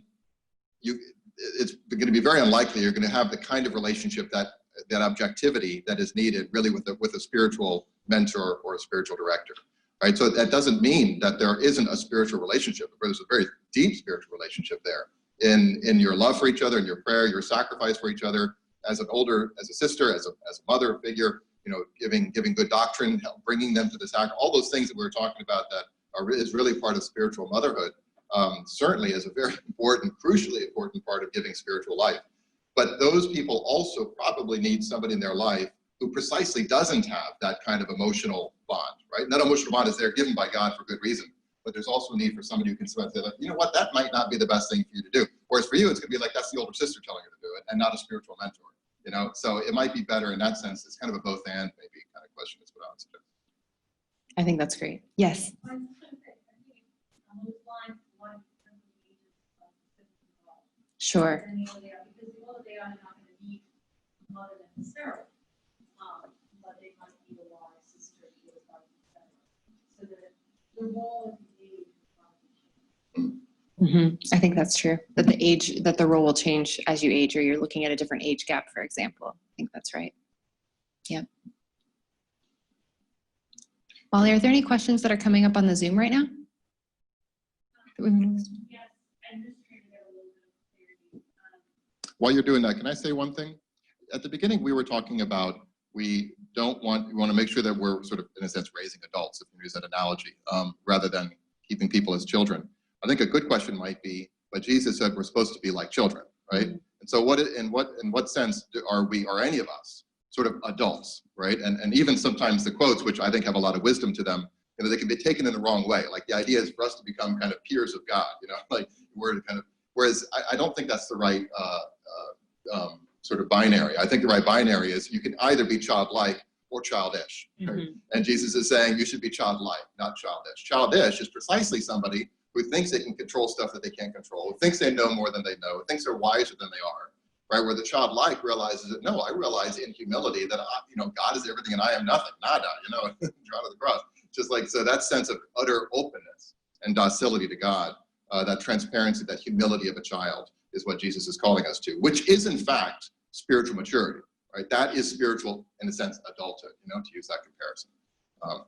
it's going to be very unlikely you're going to have the kind of relationship that objectivity that is needed really with a spiritual mentor or a spiritual director, right? So that doesn't mean that there isn't a spiritual relationship. There's a very deep spiritual relationship there in your love for each other, in your prayer, your sacrifice for each other, as a sister, as a mother figure, giving good doctrine, bringing them to the sacrament, all those things that we were talking about that is really part of spiritual motherhood, certainly is a very important, crucially important part of giving spiritual life. But those people also probably need somebody in their life who precisely doesn't have that kind of emotional bond, right? And that emotional bond is there given by God for good reason, but there's also a need for somebody who can say, like, you know what, that might not be the best thing for you to do. Whereas for you, it's gonna be like, that's the older sister telling you to do it and not a spiritual mentor. So it might be better in that sense. It's kind of a both and maybe kind of question is what I would suggest. I think that's great. Yes. Sure. Because the older they are not going to need a mother necessarily, but they might be a wise sister, so that the role of the age. I think that's true. That the role will change as you age, or you're looking at a different age gap, for example. I think that's right. Yep. Wally, are there any questions that are coming up on the Zoom right now? Yes, I'm just trying to get a little bit of clarity. While you're doing that, can I say one thing? At the beginning, we were talking about we want to make sure that we're sort of, in a sense, raising adults, if we use that analogy, rather than keeping people as children. I think a good question might be, but Jesus said we're supposed to be like children, right? And so in what sense are any of us sort of adults, right? And even sometimes the quotes, which I think have a lot of wisdom to them, they can be taken in the wrong way. Like the idea is for us to become kind of peers of God, like we're kind of, whereas I don't think that's the right sort of binary. I think the right binary is you can either be childlike or childish. Right? And Jesus is saying you should be childlike, not childish. Childish is precisely somebody who thinks they can control stuff that they can't control, who thinks they know more than they know, who thinks they're wiser than they are, right? Where the childlike realizes that, no, I realize in humility that, God is everything and I am nothing, nada, draw to the cross. Just like, so that sense of utter openness and docility to God, that transparency, that humility of a child is what Jesus is calling us to, which is in fact spiritual maturity, right? That is spiritual, in a sense, adulthood, to use that comparison.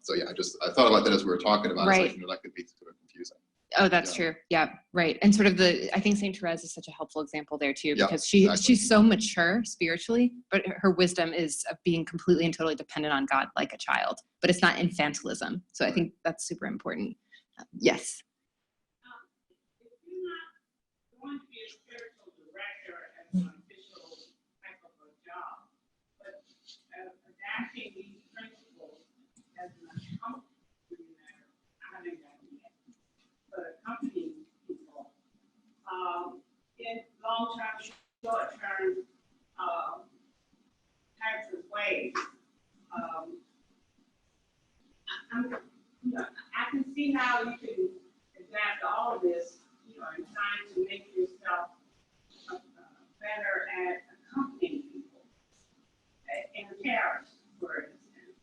So yeah, I thought about that as we were talking about it. Right. That could be sort of confusing. Oh, that's true. Yeah, right. And sort of I think St. Therese is such a helpful example there too, because she's so mature spiritually, but her wisdom is of being completely and totally dependent on God like a child, but it's not infantilism. So I think that's super important. Yes. If you're not going to be a spiritual director as an official type of a job, but adapting these principles as an account, having that yet, but accompanying people in long-term, short-term types of ways. I can see how you can adapt all of this, and trying to make yourself better at accompanying people in a parish, for instance.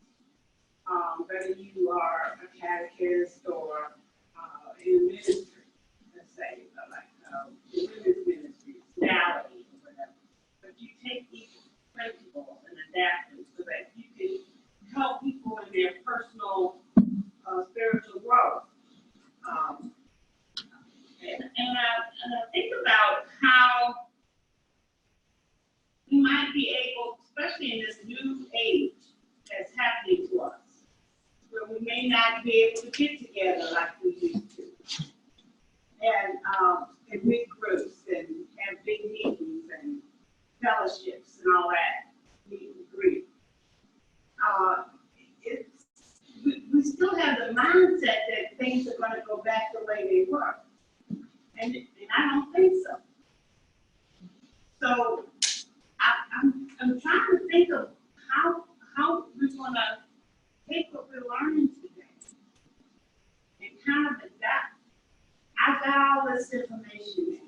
Whether you are a catechist or in ministry, let's say, like the women's ministry, reality, or whatever. But you take these principles and adapt them so that you can help people in their personal spiritual growth. And I think about how we might be able, especially in this new age that's happening to us, where we may not be able to get together like we used to, and in big groups and have big meetings and fellowships and all that, meet and greet. We still have the mindset that things are going to go back the way they were. And I don't think misinformation.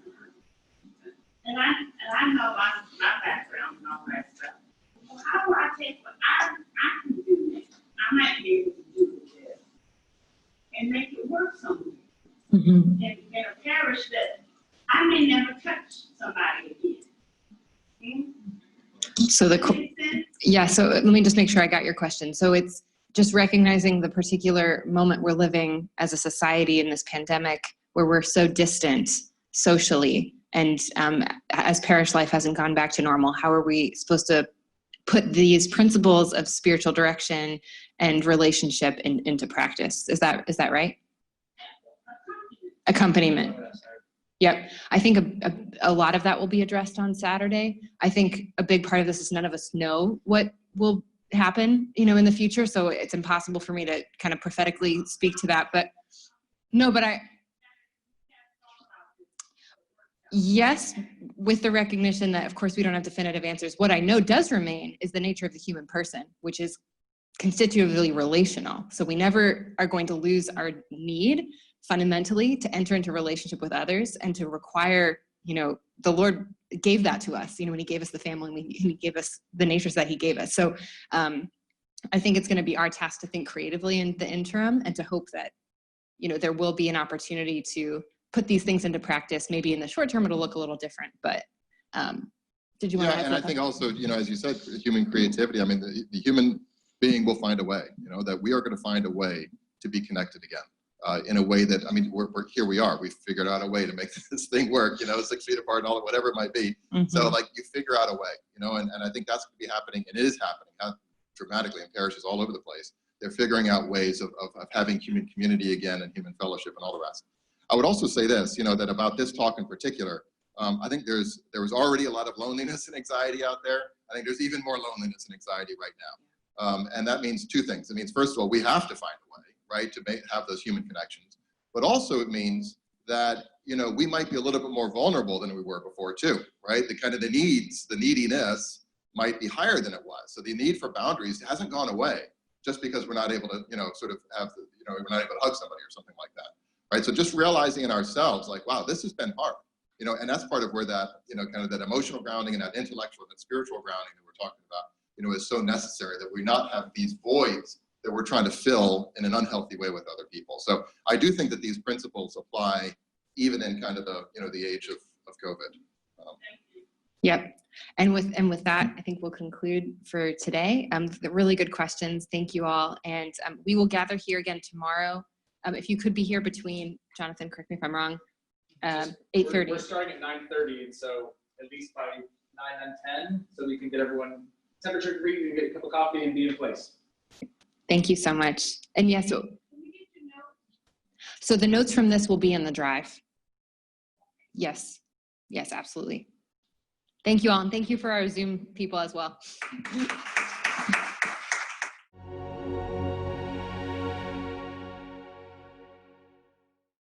And I know my background and all that stuff. Well, how do I take what I can do this? I might be able to do this and make it work somewhere. Mm-hmm. In a parish that I may never touch somebody again. So so let me just make sure I got your question. So it's just recognizing the particular moment we're living as a society in this pandemic where we're so distant socially, and as parish life hasn't gone back to normal, how are we supposed to put these principles of spiritual direction and relationship into practice? Is that right? Accompaniment. Yep. I think a lot of that will be addressed on Saturday. I think a big part of this is none of us know what will happen, in the future. So it's impossible for me to kind of prophetically speak to that. But yes, with the recognition that, of course, we don't have definitive answers. What I know does remain is the nature of the human person, which is constitutively relational. So we never are going to lose our need fundamentally to enter into relationship with others and to require, the Lord gave that to us, when he gave us the family, and he gave us the natures that he gave us. So I think it's going to be our task to think creatively in the interim and to hope that, there will be an opportunity to put these things into practice. Maybe in the short term, it'll look a little different, but did you want to add? And I think also, as you said, human creativity, the human being will find a way, that we are going to find a way to be connected again. In a way that, we're here we are. We've figured out a way to make this thing work, 6 feet apart and all, whatever it might be. Mm-hmm. So you figure out a way, and I think that's going to be happening, and it is happening dramatically in parishes all over the place. They're figuring out ways of having human community again and human fellowship and all the rest. I would also say this, that about this talk in particular, I think there was already a lot of loneliness and anxiety out there. I think there's even more loneliness and anxiety right now. And that means two things. It means, first of all, we have to find a way, right, to have those human connections. But also it means that, we might be a little bit more vulnerable than we were before too, right? The neediness might be higher than it was. So the need for boundaries hasn't gone away just because we're not able to, we're not able to hug somebody or something like that, right? So just realizing in ourselves, wow, this has been hard, and that's part of where that, kind of that emotional grounding and that intellectual, that spiritual grounding that we're talking about, is so necessary, that we not have these voids that we're trying to fill in an unhealthy way with other people. So I do think that these principles apply even in kind of the age of COVID. Yep. And with that, I think we'll conclude for today. The really good questions. Thank you all. And we will gather here again tomorrow. If you could be here between, Jonathan, correct me if I'm wrong, 8:30. We're starting at 9:30, and so at least by 9 and 10, so we can get everyone temperature degree, and get a cup of coffee and be in place. Thank you so much. And yes, so the notes from this will be in the drive. Yes, absolutely. Thank you all, and thank you for our Zoom people as well.